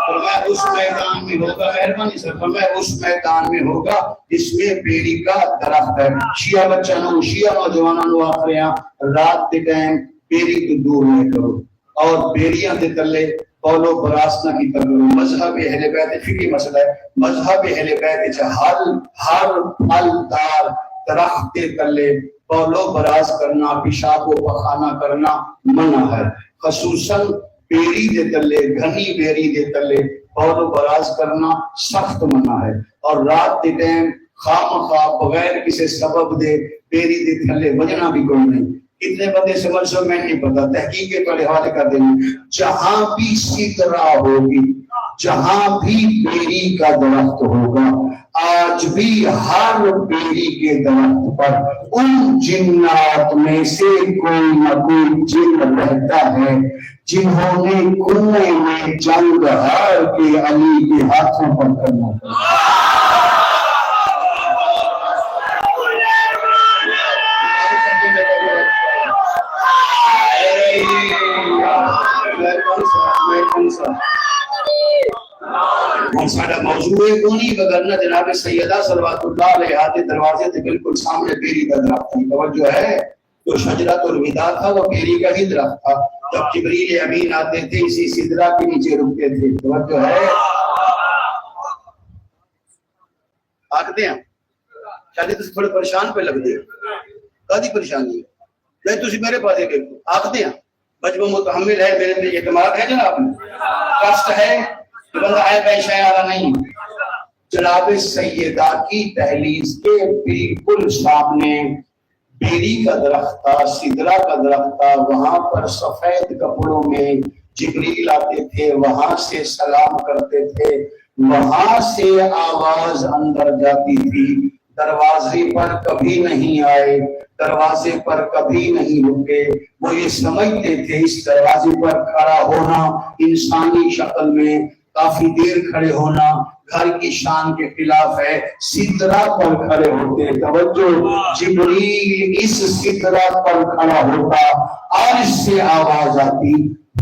فرمایا اس میدان میں ہوگا، مہربانی سر، فرمایا اس میدان میں ہوگا جس میں بیری کا درخت ہے۔ شیعہ بچانوں، شیعہ نوجوانوں آخریاں، رات کے ٹائم بیری تو دور نہ کرو اور بیریاں دے تلے قولو براسنا کی کرو۔ مذہب اہل بیت فقہی مسئلہ ہے، مذہب اہل بیت ہر پھلدار درخت کے تلے قولو براز کرنا، پیشاب و پخانہ کرنا منع ہے، خصوصاً بیری دے تلے، گھنی بیری دے تلے قولو براز کرنا سخت منع ہے۔ اور رات کے ٹائم خامخواہ بغیر کسی سبب دے بیری دے تلے وجنا بھی کوئی نہیں۔ کتنے بندے سمجھ سو میں نہیں پتا، تحقیق پر حوالے کر دیں گے۔ جہاں بھی سدرا ہوگی، جہاں بھی بیری کا درخت ہوگا، آج بھی ہر بیری کے درخت پر ان جنات میں سے کوئی نہ کوئی جن رہتا ہے جنہوں نے کنویں میں جنگ ہار کے علی کے ہاتھوں پر کرنا تھا۔ ہمارا موضوع ہے کونی وگرنہ جناب سیدہ صلوات اللہ علیہ کے دروازے سے بالکل سامنے بیری کا درخت ہے۔ توجہ ہے، جو شجرۃ الوداع تھا وہ بیری کا ہی درخت تھا، جب جبریل امین آتے تھے اسی سدرا کے نیچے رکتے تھے۔ توجہ ہے، آکھتے ہیں شاید تسی تھوڑے پریشان پہ لگ دے، کدی پریشانی ہے نہیں تسی میرے پاس ایک آکھتے ہیں بچہ متحمل ہے، میرے میں اعتماد ہے جناب میں، کشٹ ہے، بندہ ہے پیشہ والا نہیں۔ جناب سیدہ کی دہلیز کے بالکل سامنے بیری کا درخت تھا، سدرا کا درخت تھا، وہاں پر سفید کپڑوں میں جبریل آتے تھے، وہاں سے سلام کرتے تھے، وہاں سے آواز اندر جاتی تھی، دروازے پر کبھی نہیں آئے، دروازے پر کبھی نہیں رکے۔ وہ یہ سمجھتے تھے اس دروازے پر کھڑا ہونا، انسانی شکل میں کافی دیر کھڑے ہونا گھر کی شان کے خلاف ہے، سدرا پر کھڑے ہوتے۔ توجہ، جبریل اس سدرا پر کھڑا ہوتا اور اس سے آواز آتی،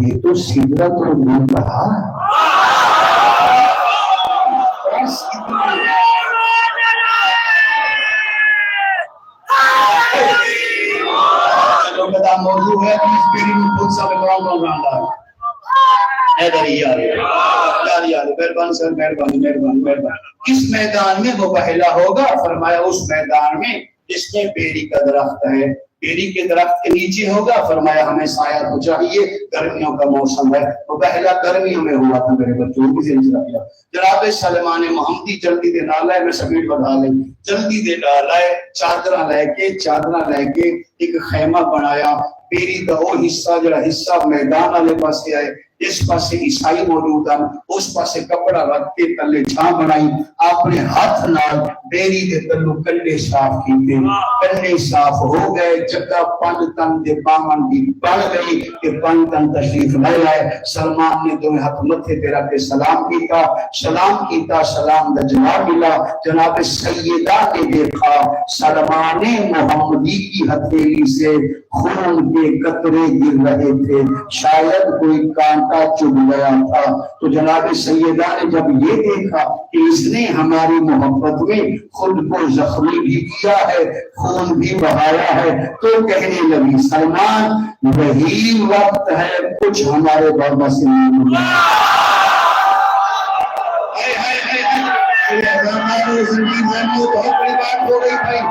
یہ تو سدرا تو نہیں رہا۔ موضوع ہے اس پیری میں خود سا کون رہا ہے مہربانی سر، مہربانی۔ اس میدان میں مباہلہ ہوگا، فرمایا اس میدان میں جس میں بیری کا درخت ہے، بیری کے درخت کے نیچے ہوگا. فرمایا ہمیں سایہ تو چاہیے, گرمیوں کا موسم ہے. تو پہلا گرمیوں میں ہوا تھا میرے بچوں بھی ذہن سے رکھا. جناب سلمان محمدی جلدی دے نال ہے, میں سمیٹ بتا لیں, جلدی دے نال ہے, چادر لے کے ایک خیمہ بنایا. بیری دا وہ حصہ جڑا حصہ میدان والے پاسے آئے, اس پاسے عیسائی موجود ہیں, اس پاسے کپڑا رکھ کے تلے چھاں بنائی. اپنے ہاتھ نال بیری دے تلو کنڈے صاف کیتے, کنڈے صاف ہو گئے. جگہ 5 تن دے بامن دی بن گئی کہ 5 تن تشریف لے آئے. سلمان نے دونوں ہاتھ متھے پہ رکھ کے سلام کیتا. سلام دا جواب ملا. جناب سیدہ نے دیکھا سلمان محمدی کی ہتھیلی سے خون کے قطرے گر رہے تھے, شاید کوئی کانٹا چبھ گیا تھا. تو جناب سیدہ نے جب یہ دیکھا کہ اس نے ہماری محبت میں خود کو زخمی بھی کیا ہے, خون بھی بہایا ہے, تو کہنے لگی سلمان وہی وقت ہے کچھ ہمارے بابا سے بہت بڑی بات ہو گئی بھائی.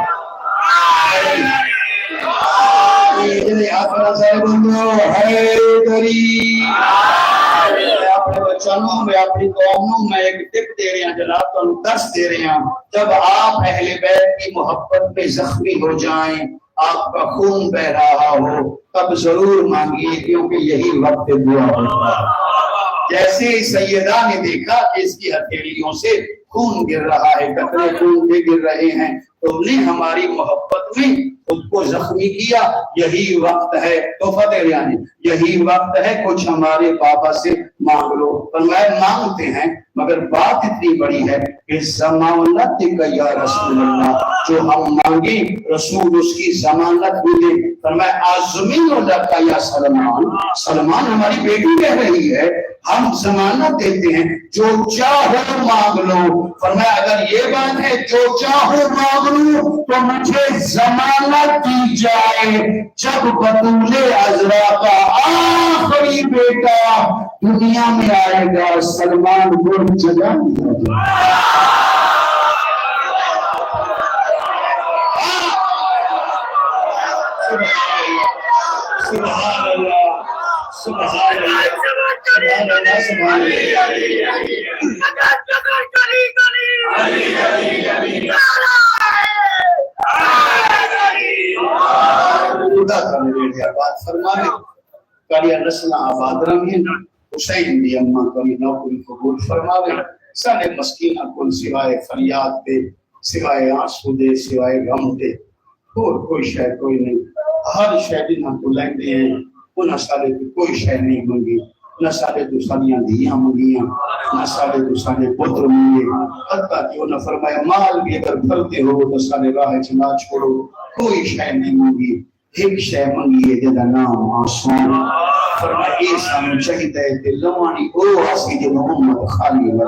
اپنے بچوں میں اپنی قوموں میں ایک ٹپ دے رہے ہیں جناب, تو درس دے رہے ہیں. جب آپ اہل بیت کی محبت میں زخمی ہو جائیں, آپ کا خون بہ رہا ہو, تب ضرور مانگیے, کیونکہ یہی وقت دعا ہوتا ہے. جیسے سیدہ نے دیکھا کہ اس کی ہتھیلیوں سے خون گر رہا ہے, قطرے خون کے گر رہے ہیں, تم نے ہماری محبت میں خود کو زخمی کیا, یہی وقت ہے. تو فتح یعنی یہی وقت ہے کچھ ہمارے بابا سے مانگ لو. فرمایا مانگتے ہیں, مگر بات اتنی بڑی ہے کہ ضمانت کا یا رسول اللہ, جو ہم مانگیں رسول اس کی ضمانت بھی دے. فرمایا آزمین لک یا سلمان ہماری بیٹی کہہ رہی ہے, ہم ضمانت دیتے ہیں جو چاہو مانگ لو. فرمایا اگر یہ بات ہے جو چاہو مانگ لو تو مجھے ضمانت دی جائے جب بطول عذرا کا آخری بیٹا دنیا میں آئے گا, سلمان کو جگہ دیا جائے. سبحان اللہ, سبحان اللہ, سبحان اللہ, سبحان اللہ. بات فرمانے کالی نسل آباد رہیں, حسین دی اماں کبھی نوکری قبول فرماوے. سارے مسکینہ کل سوائے فریاد دے, سوائے آنسو دے, سوائے غم دے, اور کوئی شے کوئی نہیں. ہر شے جنہاں کو لیندے ہیں انہاں سارے کو کوئی شے نہیں منگی, نہ سارے تو ساریاں دھیاں منگیاں, نہ سارے تو سارے پتر منگے. حتیٰ کہ انہاں فرمایا مال بھی اگر بھرتے ہو تو سارے راہ چنا چھوڑو, کوئی شے نہیں منگی. ایک شے منگی ہے جدا نام آسمان. فرمایا اے سانو چاہیے ہے کہ لوانی او آسی جو محمد خالی ہے.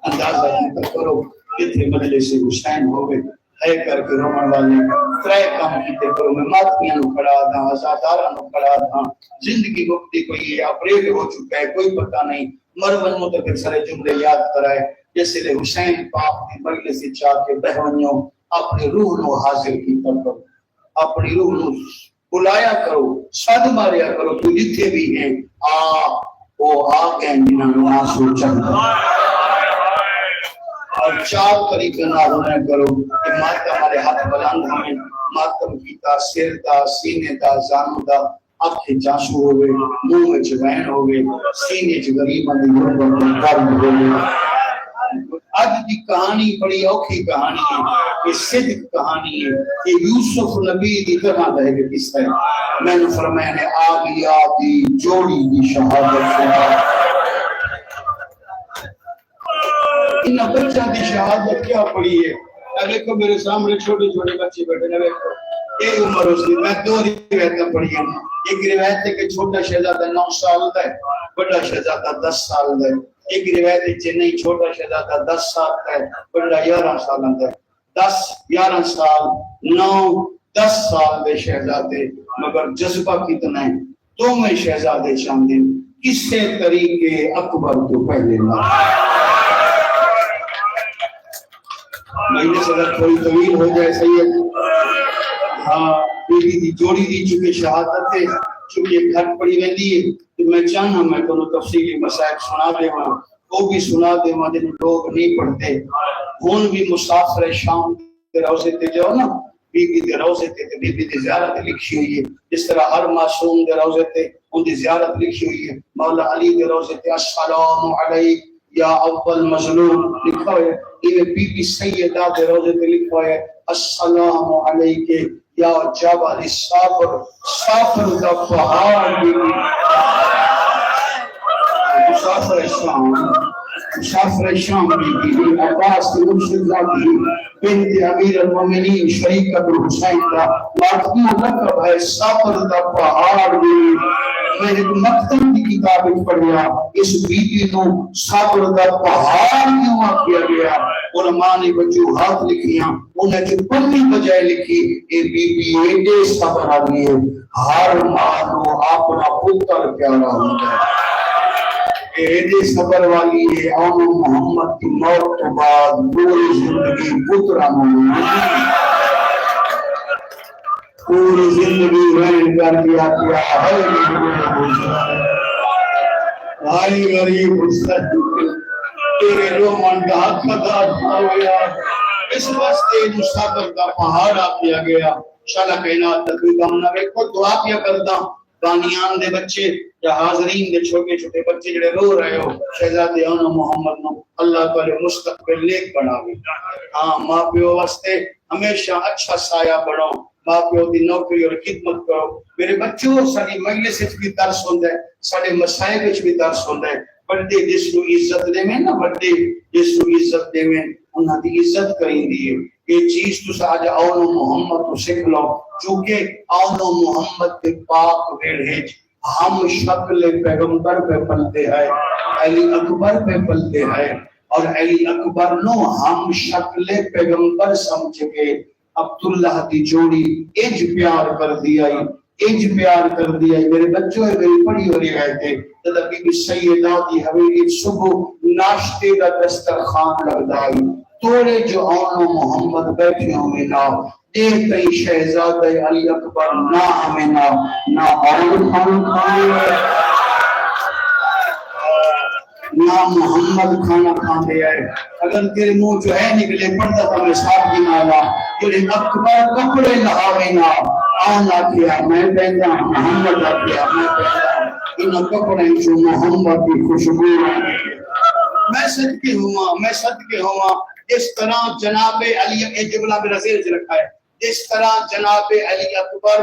اندازہ نہیں کرو کتنے مجلس حسین ہوئے ہے کر کے رومن والے ترے کام کیتے کرو. میں ماتمیاں نو کھڑا تھا, ازاداراں نو کھڑا تھا. زندگی مکتی کوئی ہے اپریٹ ہو چکا ہے, کوئی پتہ نہیں. مرون متفق سارے جملے یاد کرائے جیسے حسین پاک کی مجلس سے چاہ کے بہنوں اپنی روح نو حاضر کیتا کرو, اپنی روح نو بلایا کرو, سد ماریا کرو. تو جتھے بھی ہیں وہ آ گئے جنہاں نو آنسو چڑھتا. اور 4 طریقے نہ ہونے کرو کہ ماتم ہمارے ہاتھ بلند ہمیں, ماتم کیتا, سر دا, سینے دا, زانو دا, آنکھیں جانسو ہوئے, منہ میں چوین ہوئے, سینے چ غریب اندر درد ہوئے. آج کی کہانی بڑی اوکھی کہانی ہے, یہ صدق کہانی ہے, یہ یوسف نبی دی طرح ہے کہ کس ہے. میں نے فرمایا نے آگیا دی جوڑی دی شہادت فرمایا. انہاں بچہ دی شہادت کیا پڑی ہے. اگلے کو میرے سامنے چھوٹے چھوٹے بچے بیٹھے ہیں, ایک عمر اس کی میں 2 روایتیں پڑھی ہیں. ایک روایت ہے کہ چھوٹا شہزادہ 9 سال کا ہے, بڑا شہزادہ 10 سال کا ہے. ایک روایت ہے نہیں چھوٹا شہزادہ 10 سال کا ہے, بڑا 11 سال کا ہے. 10 11 سال 9 10 سال دے شہزادے, مگر جذبہ کتنا ہے. تو میں شہزادے شامل کسے طریقے اکبر تو پہلے نہ مہینے سے اگر تھوڑی طویل ہو جائے سید. ہاں بیٹی دی جوڑی دی چونکہ شہادت ہے چونکہ گھر پڑی رہتی ہے تو میں چاہنا میں کو تفصیلی مسائل سنا دے وہاں وہ بھی سنا دے وہاں جن لوگ نہیں پڑھتے. ہون بھی مسافر شام کے روزے تے جاؤ نا بی بی دے روزے تے بی بی دی زیارت لکھی ہوئی ہے. جس طرح ہر معصوم دے روزے تے ان دی زیارت لکھی ہوئی ہے. مولا علی دے روزے تے السلام علیک یا اول مظلوم لکھا ہے. یہ بی بی سیدہ دے روزے تے لکھا ہے السلام علیک یا جبل الصبر صبر دا پہاڑ. بی بی مسافر شام بی بی عباس کی مرشد ذاتی بنت امیر المومنین شریکت الحسین کا واقعی لقب ہے صبر دا پہاڑ. میں نے مکتب کی کتاب پڑھیا اس بی بی کو صبر دا پہاڑ کیوں کیا گیا. علماء نے وجوہات لکھیاں انہیں جو پہلی بجائے لکھی اے بی بی ایڈے صبر آگئی ہے ہر ماں کو اپنا پتر پیارا ہوتا ہے. ایڈے صبر والی ہے آن محمد کی موت کے بعد پوری زندگی پترا پوری زندگی رہن کر دیا کیا ہائی غریب حسن تیرے رومن کا حق ادا ہویا. اس واسطے مصابر کا پہاڑ کیا گیا. شالا کائنات تقریبا نہ کو دعا کیا کرتا بانیان دے بچے یا حاضرین دے چھوٹے چھوٹے بچے جڑے رو رہے ہو شہزادے آنا محمد نو اللہ تعالی مستقبل نیک بناوے. ہاں ماں پیو واسطے ہمیشہ اچھا سایہ بنو. ماں پیو دی نوکری اور خدمت کرو. میرے بچوں ساری مجلس وچ بھی درس ہوندا ہے سارے مسائل وچ بھی درس ہوندا ہے. بڑے جس کو عزت دے میں نا بڑے جس کو عزت دے میں انہاں دی عزت کریں دی ہے. یہ چیز تو آج آن محمد کو سکھ لو چونکہ آن محمد کے پاک ویڑھے ہم شکل پیغمبر پہ پلتے ہیں علی اکبر پہ پلتے ہیں اور علی اکبر نو ہم شکل پیغمبر سمجھ کے عبداللہ دی جوڑی اج پیار کر دیا اج پیار کر دیا. میرے بچوں میری پڑی ہو رہی گئے تھے تدا بی بی سیدہ دی حویلی صبح ناشتے کا دسترخوان لگتا ہے توڑے جو آن محمد بیٹھے ہوں نا ایک کئی شہزادہ علی اکبر نہ ہمیں نہ آن خان کھانے نہ محمد کھانا کھانے آئے. اگر تیرے منہ جو ہے نکلے پڑتا تھا میں ساتھ کی نالا جنہیں اکبر کپڑے لہاوے نا آنا کیا میں پہنجا محمد کیا میں پہنجا ان کپڑے جو محمد کی خوشبو میں صدقے ہوا اس طرح جناب علی ایک جملہ میں رسیل سے رکھا ہے اس طرح جناب علی اکبر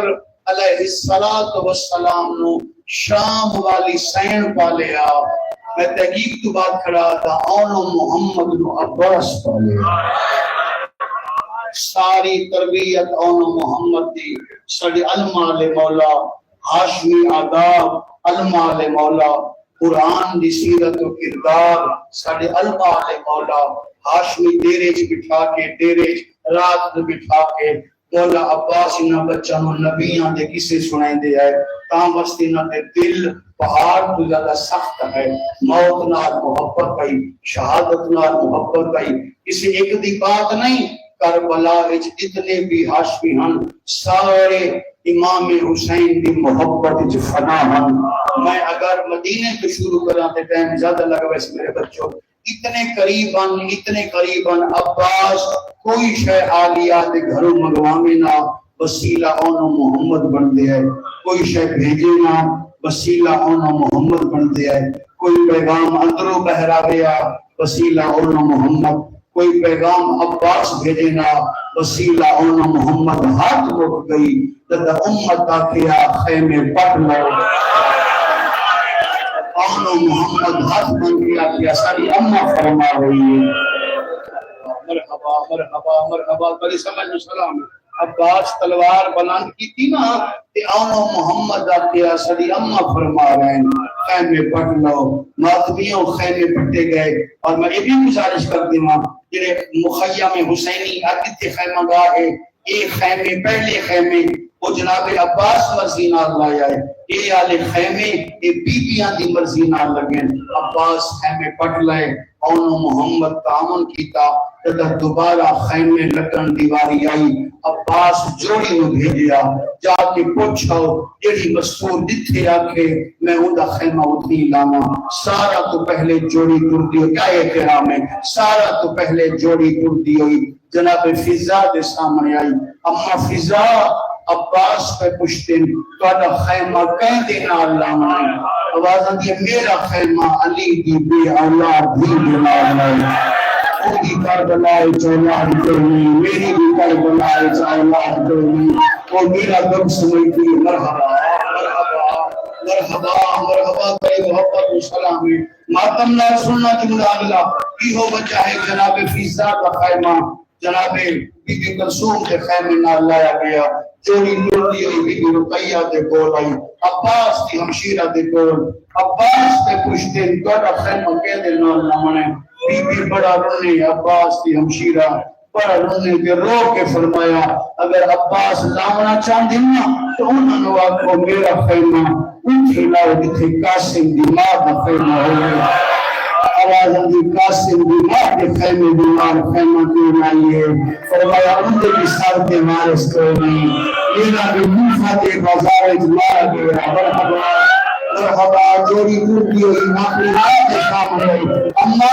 علیہ السلام نو شام والی سین پا لیا. میں تحقیق تو بات کھڑا تھا آن محمد نو عباس پا لیا. ساری تربیت آن محمد دی سڑی المال مولا ہاشمی آداب المال مولا قرآن دی سیرت و کردار سڑی المال مولا ہاشمی دیرج بٹھا کے دیرج رات بٹھا کے مولا عباس انہاں بچہ نو نبیاں دے کسے سنائیں دے آئے تاں وستی نہ دے دل پہاڑ تو زیادہ سخت ہے. موت نال محبت ہے شہادت نال محبت ہے. کسی ایک دی بات نہیں کربلا وچ اتنے بھی ہاشمی ہن سارے امام حسین دی محبت وچ فنا ہن. میں اگر مدینے تو شروع کراں تے ٹائم زیادہ لگا ویسے میرے بچوں اتنے قریباً عباس کوئی شے عالیہ دے گھروں منگوانے نہ وسیلہ اون محمد بن دے ہے. کوئی شے بھیجے نہ وسیلہ اون محمد بن دے ہے. کوئی پیغام اندروں بہراویا وسیلہ اون محمد. کوئی پیغام عباس بھیجے نہ وسیلہ اون محمد. ہاتھ رک گئی تدا امت کا کیا خیمے پٹ لو آن محمد ہاتھ بن کیا ساری امہ فرما رہی ہے. مرحبا مرحبا مرحبا بڑی سمجھ میں سلام. عباس تلوار بلند کی تھی نا تے آن محمد کیا ساری امہ فرما رہے ہیں خیمے پٹ لو. ماتمیوں خیمے پٹے گئے. اور میں یہ بھی گزارش کرتی ہوں جنہیں مخیم حسینی اتنے خیمہ گاہ ہے ایک خیمے پہلے خیمے وہ جناب عباس مرضی نال لایا ہے، اے آلے خیمے اے بیبیاں دی مرضی نال لگیں۔ عباس خیمے پٹ لائے، اونو محمد تعاون کیتا، جدہ دوبارہ خیمے لگن دیواری آئی، عباس جوڑی نو بھیجیا، جا کے پوچھو جڑی مستور جتھے آکے میں اوندا خیمہ اتنی لانا۔ سارا تو پہلے جوڑی ٹردی ہوئی، کیا احترام ہے، سارا تو پہلے جوڑی ٹردی ہوئی، جناب فضا دے سامنے آئی، اما فضا عباس پہ پوچھتے ہیں تو خیمہ کہیں دینا اللہ مائے، آواز آتی ہے میرا خیمہ علی دی بے اولاد بھی بنا لائے، وہ دی کربلائے چولاد کوئی نہیں، میری بھی کربلائے چولاد کوئی نہیں، وہ میرا دم سمجھتی مرحبا مرحبا مرحبا مرحبا کرے محبت و سلامی ماتم نہ سننا جملہ اللہ کی ہو بچہ ہے جناب فیضا کا خیمہ جناب بی بی کلثوم کے خیمے نہ لایا گیا، چوری ٹوٹی ہوئی بی بی رقیہ دے کول آئی، عباس کی ہمشیرہ دے کول، عباس پہ پوچھتے توڑا خیمہ کہہ دے نال نہ منے، بی بی بڑا رونے، عباس کی ہمشیرہ بڑا رونے کے رو کے فرمایا اگر عباس لاؤنا چاندی نا تو انہوں نے آکھو میرا خیمہ اٹھے لاؤ جتھے قاسم دیمار کا خیمہ ہوئے، آواز اندھی قاسم دیمار کے خیمے دیمار خیمہ کیوں آئیے، فرمایا اندھے کی سار کے مارس کوئی نہیں، لینا بھی موفہ دے بازار اجمارا گیا، مرحبا مرحبا جوڑی ٹوٹی ہوئی ناپی رات کے کام ہوئی، اما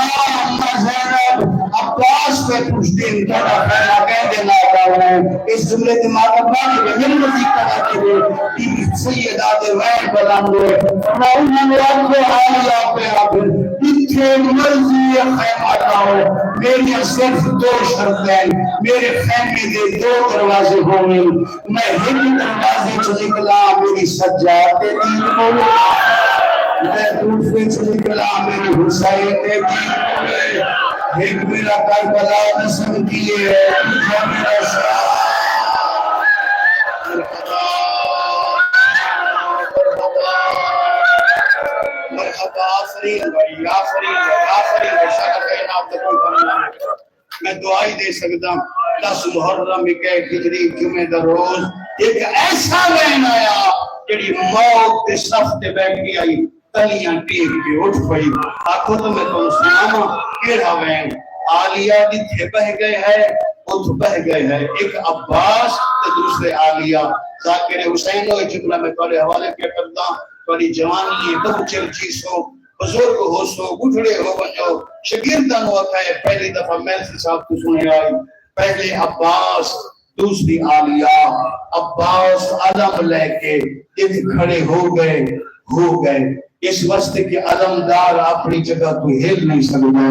زینب عباس پہ پوچھتے ہیں توڑا خیمہ کہہ دینا ہے اس جملے دماغ اپنانے میں میرے مزید کرتے ہوئے بی سیدات وین بلند ہوئے فرما انہوں نے آپ کو آلیا پہ آبر اتھے مرضی خیمہ لاؤ میری صرف دو شرطیں میرے خیمے دے دو دروازے ہوئے میں ایک دروازے چو نکلا میری سجاد دین ہوئے میں دوسرے چو نکلا میری حسین دین ہوئے ایک میرا کربلا نسل کیے دوسرا میرا شاہ مرحبا آفرین بھائی آفرین شاہ کائنات کا کوئی بننا ہے میں دعائی دے سکتا 10 محرم کے ہجری جمعہ دا روز ایک ایسا وین آیا جڑی موت کے صف تے بیٹھی آئی تلیاں ٹیک کے اٹھ پئی آنکھوں تو میں تم سناما کیڑا وین آلیہ جتھے بہ گئے ہے اتھ بہ گئے ہے ایک عباس تے دوسرے آلیہ ذاکر حسین ہوئے جملہ میں پہلے حوالے کیا کرتا پہلی جوانی ہے بہت چرچی سو بزرگ ہو سو گھڑے ہو بنو شگردن ہوتا ہے پہلی دفعہ میلسی صاحب کو سنے آئی پہلے عباس دوسری آلیہ عباس علم لے کے اتھ کھڑے ہو گئے اس وقت کے علمدار اپنی جگہ کو ہل نہیں سکتا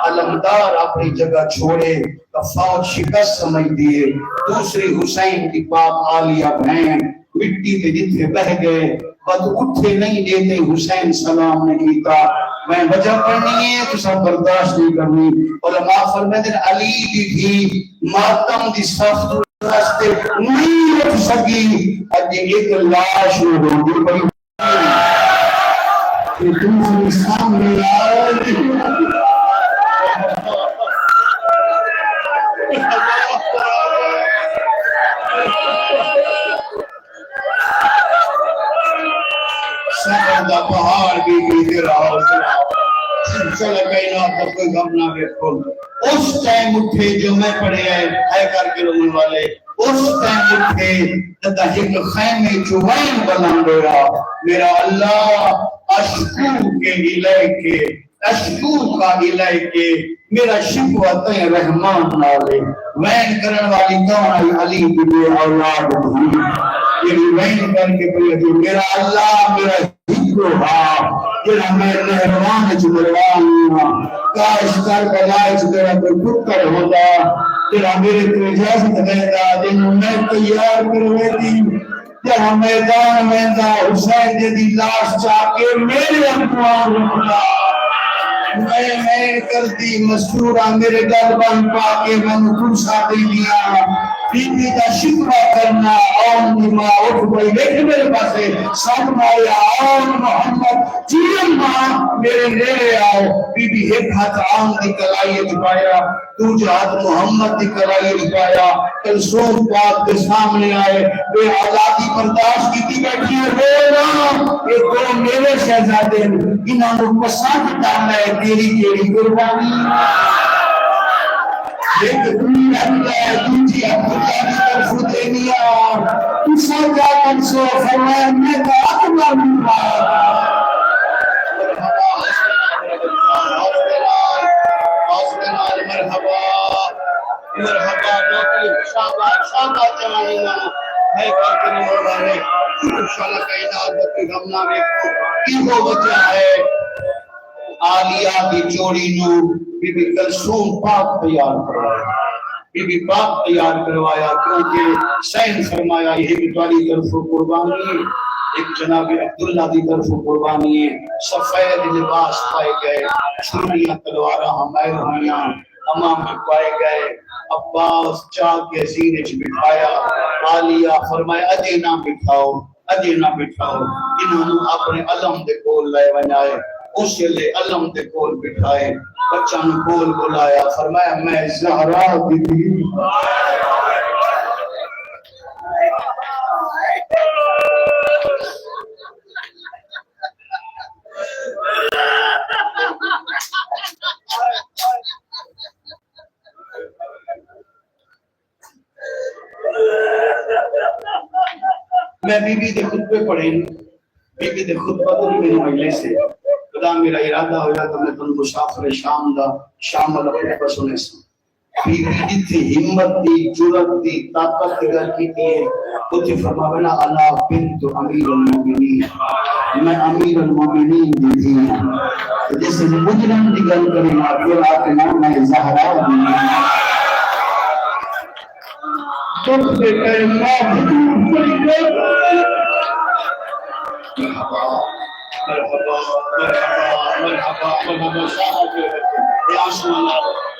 علمدار اپنی جگہ چھوڑے تو فوج شکست سمجھ دیے دوسری حسین کی پاک عالیہ بہن مٹی کے جتنے بہ گئے بد اٹھے نہیں دیتے حسین سلام نے کیتا میں وجہ کرنی ہے تو سب برداشت نہیں کرنی علماء فرمائے دن علی بھی ماتم دی سخت راستے نہیں اٹھ سکی اج ایک لاش میں ہوگی بڑی کہ تم سامنے آئے سمندہ پہاڑ بھی گئی رہا سلسلہ کائنات کا کوئی غم نہ بیٹھو اس ٹائم اٹھے جو میں پڑھے ہے کر کے رونے والے اس ٹائم اٹھے تتا ایک خیمے چوائن بلند ہویا میرا اللہ اشکو کے الہ کے اشکو کا الہ کے میرا شکوہ تے رحمان نالے وین کرن والی کون آئی علی بے اولاد ہوئی یہ وین کر کے پڑھے میرا اللہ میرا ہکو ہاں جنہا میں رحمان چمروان کاش کر بلائے چکرہ کوئی پتر ہوتا جنہا میرے تو اجازت دیتا جنہا میں تیار کروے دی جنہا میدان میں دا حسین جدی لاش چاکے میرے اپوان رکھتا میں کر دی مستورہ میرے گل بن پا کے میں نے پوچھا دے دیا بی بی کا شکوہ کرنا آن ماں اٹھ گئی لیکن میرے پاس سب مایا آن محمد جی ماں میرے لے آؤ بی بی ایک ہاتھ آن دی کلائی دکھایا دوسرے ہاتھ محمد دی کلائی دکھایا کلثوم پاک کے سامنے آئے بے آزادی برداشت کی تھی بیٹھی ہے رونا یہ دو میرے شہزادے انہوں نے پسند کرنا ہے تیری تیری قربانی ایک دنیا ہے دوسری عبداللہ کی طرف دینیا تسا جا کر سو فرمایا میں کا اکبر مرحبا مرحبا نوکری شاباش چلانا ہے کر مولانے انشاءاللہ کائنات کی غمنا میں کی وہ وجہ ہے عالیہ کی جوڑی نو بی بی کلثوم پاک تیار کروایا بی بی پاک تیار کروایا کیونکہ سین فرمایا یہ بھی توالی طرف قربانی ہے ایک جناب عبداللہ دی طرف قربانی ہے سفید لباس پائے گئے چھریاں تلوارہ ہمائر ہویاں امام میں پائے گئے عباس چاہ کے زینے چھ بٹھایا عالیہ فرمایا اجے نہ بٹھاؤ اجے نہ بٹھاؤ انہوں نے اپنے علم دے کول لائے ونائے اس لئے علم دے کول بٹھائے بچہ نے کول بلایا فرمایا میں زہرا دی تھی میں بی بی دے خطبے پڑھیں بی بی دے خطبہ تو میرے مجلس سے خدا میرا ارادہ ہویا تو میں تنو مسافر شام دا شام والا خطبہ سنے سا بی بی جتھی ہمت دی جرت دی طاقت اگر کی دیئے اتھی فرماونا اللہ بنت امیر المومنین میں امیر المومنین دی تھی جیسے مجرم دی گل کریں پھر آپ کے نام میں زہرا دی تم سے کہے مرحبا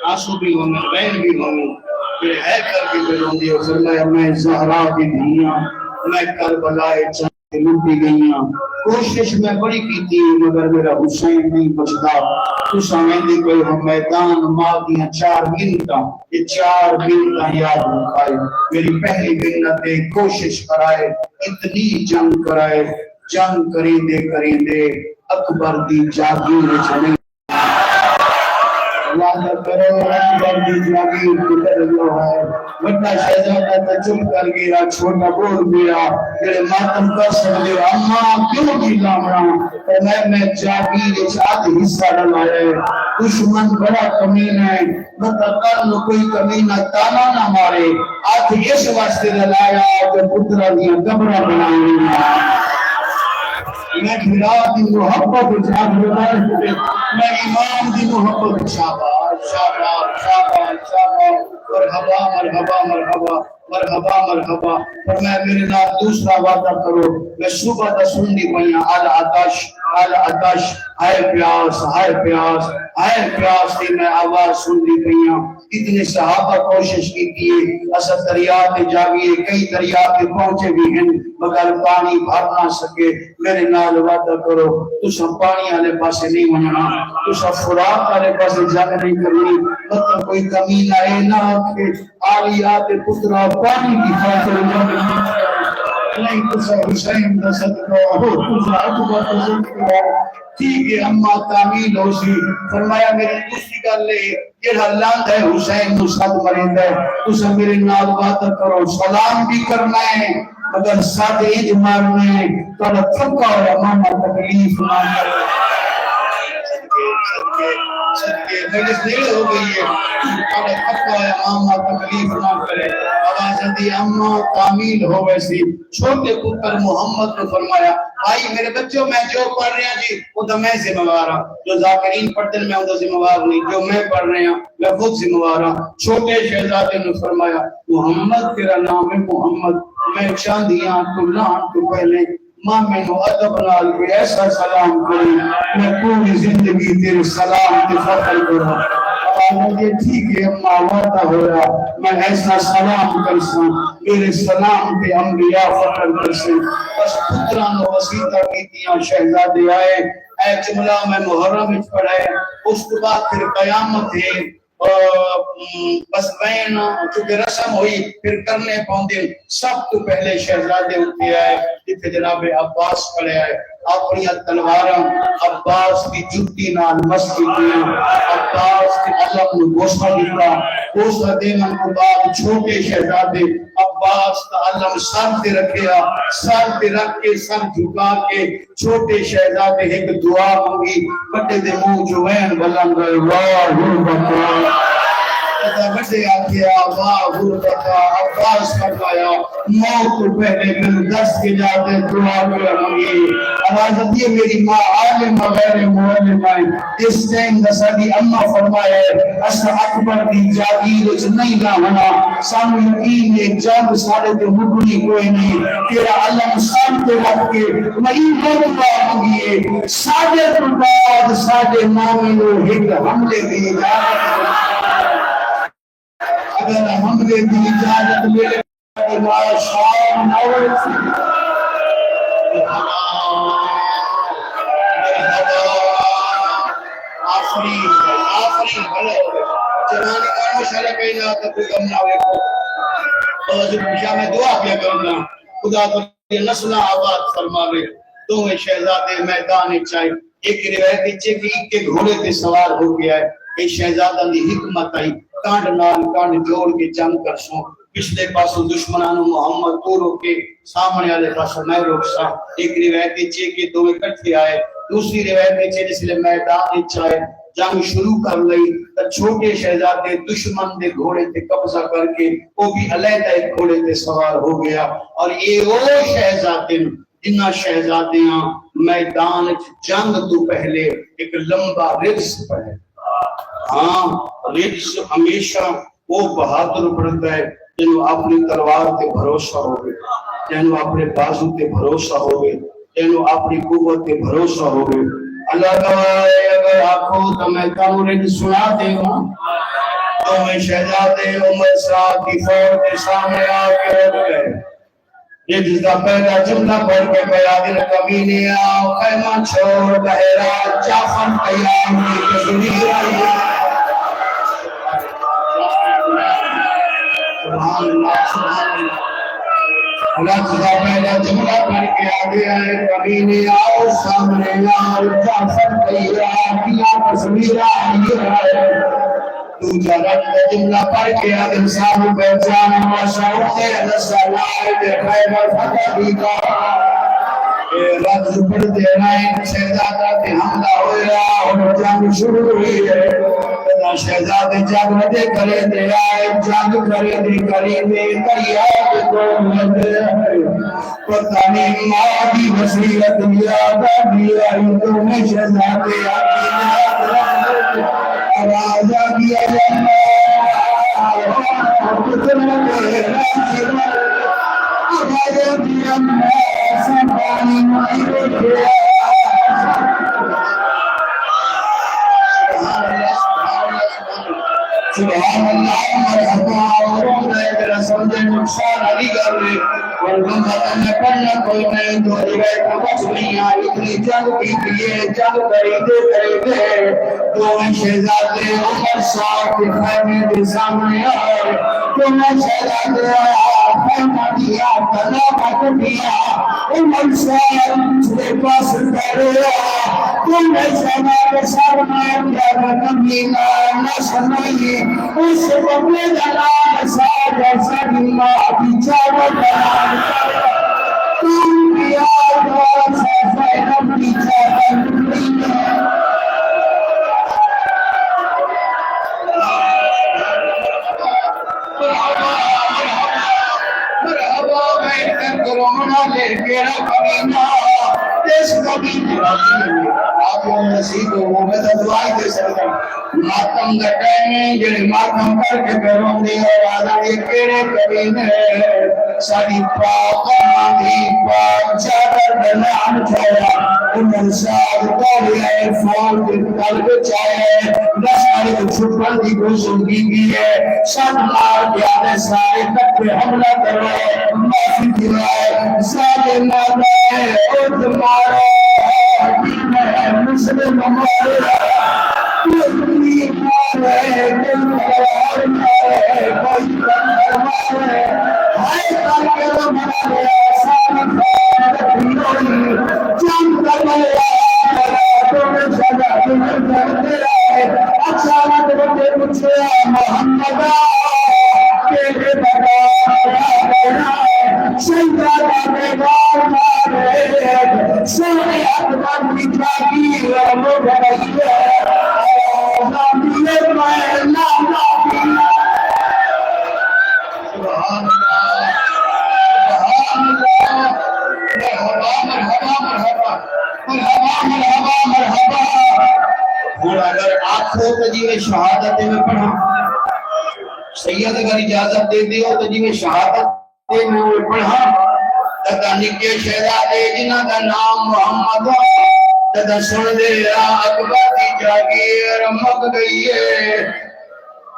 آنسو بھی ہوں بہن بھی ہوں پھر ہے کر کے بلوں دی فرمایا میں زہرا دی دھیاں میں کربلائے چاہتے لٹی گئیاں کوشش میں بڑی کی تھی مگر میرا حسین نہیں بچتا تو سامنے کوئی ہم میدان مادیاں 4 منٹاں یہ 4 منٹاں یاد رکھائے میری پہلی منت کوشش کرائے اتنی جنگ کرائے جنگ کریں دے اکبر دی جاگیر چلے اللہ کرو اکبر دی جاگیر کدھر جو ہے بڑا شہزادہ تا چپ کر گیا چھوٹا بول گیا میرے ماتم کر سکتے اما کیوں بھی لامنا میں جاگیر چاہت حصہ ڈلائے دشمن بڑا کمین ہے متقل کوئی کمینہ تانا نہ مارے آج اس واسطے ڈلایا کہ پترہ دیا قبرہ بنائیں میں بلاد دی محبت میں امام دی محبت شاباش شاباش شاباش شاباش مرحبا مرحبا مرحبا مرحبا مرحبا فرمایا میرے نام دوسرا وعدہ کرو میں صبح دا سننی پہیاں العطش ہائے پیاس تھی میں آواز سننی پہیاں اتنے صحابہ کوشش کی دیئے اصل دریات جاویے کئی دریات پہنچے بھی ہیں مگر پانی بھر نہ سکے میرے نال وعدہ کرو تو سب پانی آلے پاسے نہیں مننا تو سب فراق آلے پاسے جانے نہیں کرنی مطلب کوئی کمی آئے نہ کہ آلیات پترہ پانی کی خاطر نہیں تو سب حسین دا صدقہ ہو تو سب اکبر دا صدقہ ٹھیک ہے اما تعمیل ہو سی فرمایا میرے دوسری گل لے یہ حلان ہے حسین تو ساتھ مرید ہے تو سب میرے نال بات کرو سلام بھی کرنا ہے مگر ساتھ عید مارنا ہے تو تھکا اور امامہ تکلیف نہ کرے صدقے مجلس نیڑ ہو گئی ہے تو تھکا اور امامہ تکلیف نہ کرے آواز دی اما تعمیل ہو ویسی چھوٹے پتر محمد نے فرمایا بھائی میرے بچوں میں جو پڑھ رہے ہیں جی وہ تو میں ذمہ وار ہوں جو ذاکرین پڑھتے ہیں میں ان کا ذمہ وار نہیں جو میں پڑھ رہے ہیں میں خود ذمہ وار ہوں چھوٹے شہزادے نے فرمایا محمد تیرا نام ہے محمد میں چاندیاں تو لان تو پہلے ماں میں نو ادب نال کوئی ایسا سلام کرے میں پوری زندگی تیرے سلام تے فخر کروں مجھے ٹھیک ہے اماں وعدہ ہو رہا میں ایسا سلام کرسوں میرے سلام تے انبیاء فخر کرسیں بس پتران و وسیطہ کیتیاں شہزادے آئے اے جملہ میں محرم اچ پڑھائے اس کے بعد پھر قیامت ہے بس وین چونکہ رسم ہوئی پھر کرنے پاؤندے سب تو پہلے شہزادے اٹھے آئے جتنے جناب عباس کھڑے آئے اپنی تلواراں عباس کی جُتی نال مسکی دیا عباس کے علم نو گوشہ دیتا گوشہ دینا کو بعد چھوٹے شہزادے عباس کا علم سر تے رکھیا سر تے رکھ کے سر جھکا کے چھوٹے شہزادے ایک دعا مانگی بڑے دے منہ جو وین بلند رہے واہ غربت بڑے آکھیا واہ غربت عباس فرمایا موت تو پہلے میں دس کے جاتے دعا کر مانگی آواز دی میری ماں عالم غیر معلم ہے اس ٹائم دسادی اماں فرمایا اس اکبر دی جاگیر وچ نہیں نہ ہونا سانو یقین ہے جب سارے تے مبنی کوئی نہیں تیرا علم سان تے رکھ کے نہیں دعا مانگی ساڈے تو بعد ساڈے مومن نو ایک حملے دی اجازت اگر حملے دی اجازت ملے تو شام نور آفری بھلے جوانی کانو شرع کہنا تو کوئی کم نہ ہوئے اللہ جب پوچھا میں دعا کیا کرنا خدا تو یہ نسلہ آباد فرماوے دونوں شہزادے میدان چاہے ایک روایت چے کہ ایک کے گھوڑے تے سوار ہو گیا ہے کہ شہزادہ دی حکمت آئی کانڈ نال کانڈ جوڑ کے جنگ کرسوں پچھلے پاسوں دشمنانوں محمد کو روکے سامنے والے پاسوں میں روکسا ایک روایت چے کہ دو اکٹھے آئے دوسری روایت چے جس لئے میدان چاہے جنگ شروع کر لئی تو چھوٹے شہزادے دشمن دے گھوڑے تے قبضہ کر کے وہ بھی علیحدہ ایک گھوڑے تے سوار ہو گیا اور یہ وہ شہزادے جنہ شہزادیاں میدان جنگ تو پہلے ایک لمبا رجس پڑھے ہاں رجس ہمیشہ وہ بہادر پڑھتا ہے جنہوں اپنی تلوار تے بھروسہ ہوگے جنہوں اپنے بازو تے بھروسہ ہوگے جنہوں اپنی قوت تے بھروسہ ہوگے اللہ گواہ اگر آنکھوں تو میں تمہیں سنا دے گا تو میں شہزادے عمر صاحب کی فور کے سامنے آکے رکھ گئے یہ جس کا پہلا جملہ پڑھ کے بیادر کمینے آؤ خیمہ چھوڑ بہرہ جعفر قیام کی تشریح آئی سبحان اللہ سبحان اللہ اللہ جس کا پہلا جملہ پڑھ کے آگے آئے کمینے آؤ سامنے آؤ جعفر قیام کی تشریح آئی تو جرد جملہ پڑھ کے آدم صاحب پہچانے واشاوتے رسالائے دے خیبر فتح بھی کا لفظ پڑھ دے رہے شہزادہ تے حملہ ہویا اور جنگ شروع ہوئی ہے شہزادے جنگ دے کرے دے آئے جنگ کرے دے تیاد کو مدے پتہ نہیں مادی بصیرت یادہ بھی آئی تو میں شہزادے آئی راجہ کیا جانا کتنا کہنا راجہ کیا سبحانی مائرے کیا سبحان اللہ مرحبا اور میرا سمجھے نقصان علی کر رہے اور گمبتا میں پڑھنا کوئی نہیں دو روایت بچ نہیں آئی اتنی جنگ کی دیئے جنگ کریدے دو شہزادے عمر صاحب کے خیمے دے سامنے آئے دو شہزادے خیمہ دیا تنابہ دیا عمر صاحب چھے پاس کرے دو شہزادے سامنے کیا کمینا نہ سمائیے اس بکلے دلال ساجہ سنیمہ بیچارہ دلال تم بیاد اور سفید بیچارہ دلال مرحبا بیٹھ کر کرونا لے کے رکھینا اس کبھی آپ لوگ نصیب ہو وہ میں تو دعائی دے سکتا ماتم کا ٹائم جڑے ماتم کر کے کروں دی اور آدھا یہ کیڑے کبین ہے ساری پاک ماندھی پاک چادر بنام چھوڑا انہوں ساتھ کولی ہے فون کے قلب چاہے نسائی کو چھپن دی گوشنگی بھی ہے سب مار دیانے سارے تک پہ حملہ کرو معافی دلائے ظالم آدھائے اور تمہارا حکیم ہے مسلم ہمارے کوئی مارے دل قرار مارے کوئی قرار مارے ہائے کر مارے آسان کھانے چند کریا تمہیں سجا تمہیں کرتے رہے اچھانت بڑے پچھے محمدہ تیرے بڑا شہدہ بیگار مارے سونے اکبر نکلا کی رمو بھائی نامیے میں نامیے سبحان اللہ سبحان اللہ مرحبا مرحبا مرحبا مرحبا مرحبا مرحبا اور اگر آنکھوں تجیب شہادت میں پڑھا سید اگر اجازت دے دیو تجیب شہادت میں وہ پڑھا تدا نکے شہزادے جنہ کا نام محمد تدا سن دے اکبر کی جاگیر مک گئی ہے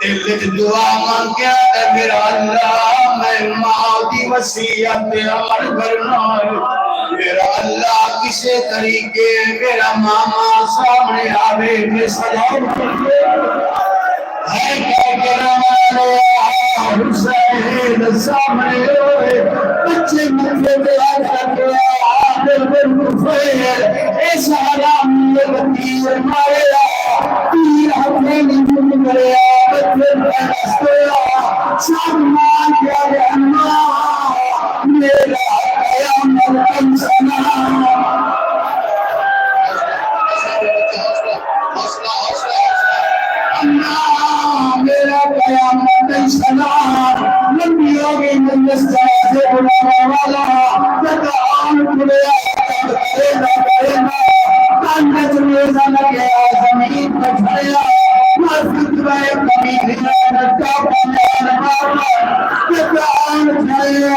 دل دعا مانگیا ہے میرا اللہ میں ماں دی وصیت پہ عمل کرنا ہے میرا اللہ کسے طریقے میرا ماما سامنے آوے میں سلام کرتے ہے کہ رمانے حسین سامنے ہوئے بچے مجھے دعا کرتے آدھر بالمفیر ایسا حرام یہ وکیر مارے تیر ہمیں نہیں کرے بچے پہنستے سامان کیا رہنا میرا قیامت انسانا میرا قیامت انسانا لمبی ہوگی مجلس سے بلانا والا تدعان کلیا کرنا کرنا کانت میزا لگیا زمین پر کھڑیا مرفت بائے کبھی نتا پانا مارا تدعان کھڑیا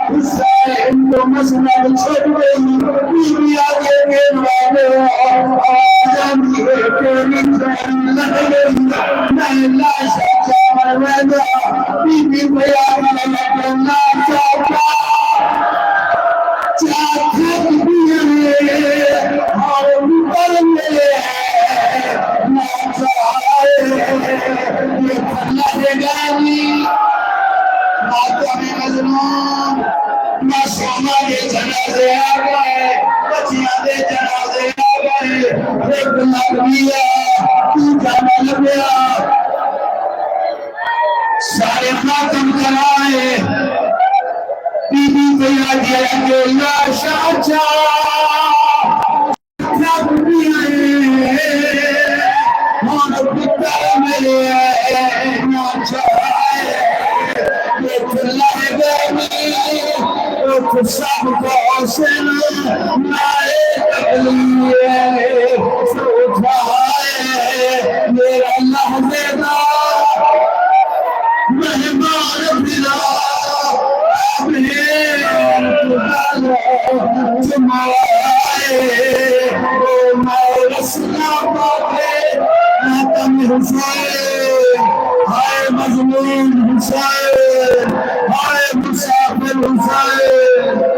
حسین کو مسند چھوٹ گئی بیوی آگے کے والے آجانی ہے تیری جان لگئی میں لاشا چاہر ویدا بیوی بیانا لگنا چاہتا چاہتا بیوی اور مطلع نا چاہے یہ پھلا دے گانی ماتم مظلوم نہ سونا دے جنازے آگئے بچیاں دے جنازے آگئے ایک لگیا تو جانا لگیا سارے خاتم کرائے بی بی بیا گیا کہ یا شاہ چاہ رب بیائے مانو پتر میرے نا چاہے ایک لگنی ایک سب کو حسن نائے تبلیے سوچھائے میرا لحظے دا مہمان بلا تمہارے او مولا پاکے ماتم حسین ہائے مظلوم حسین ہائے مسافر حسین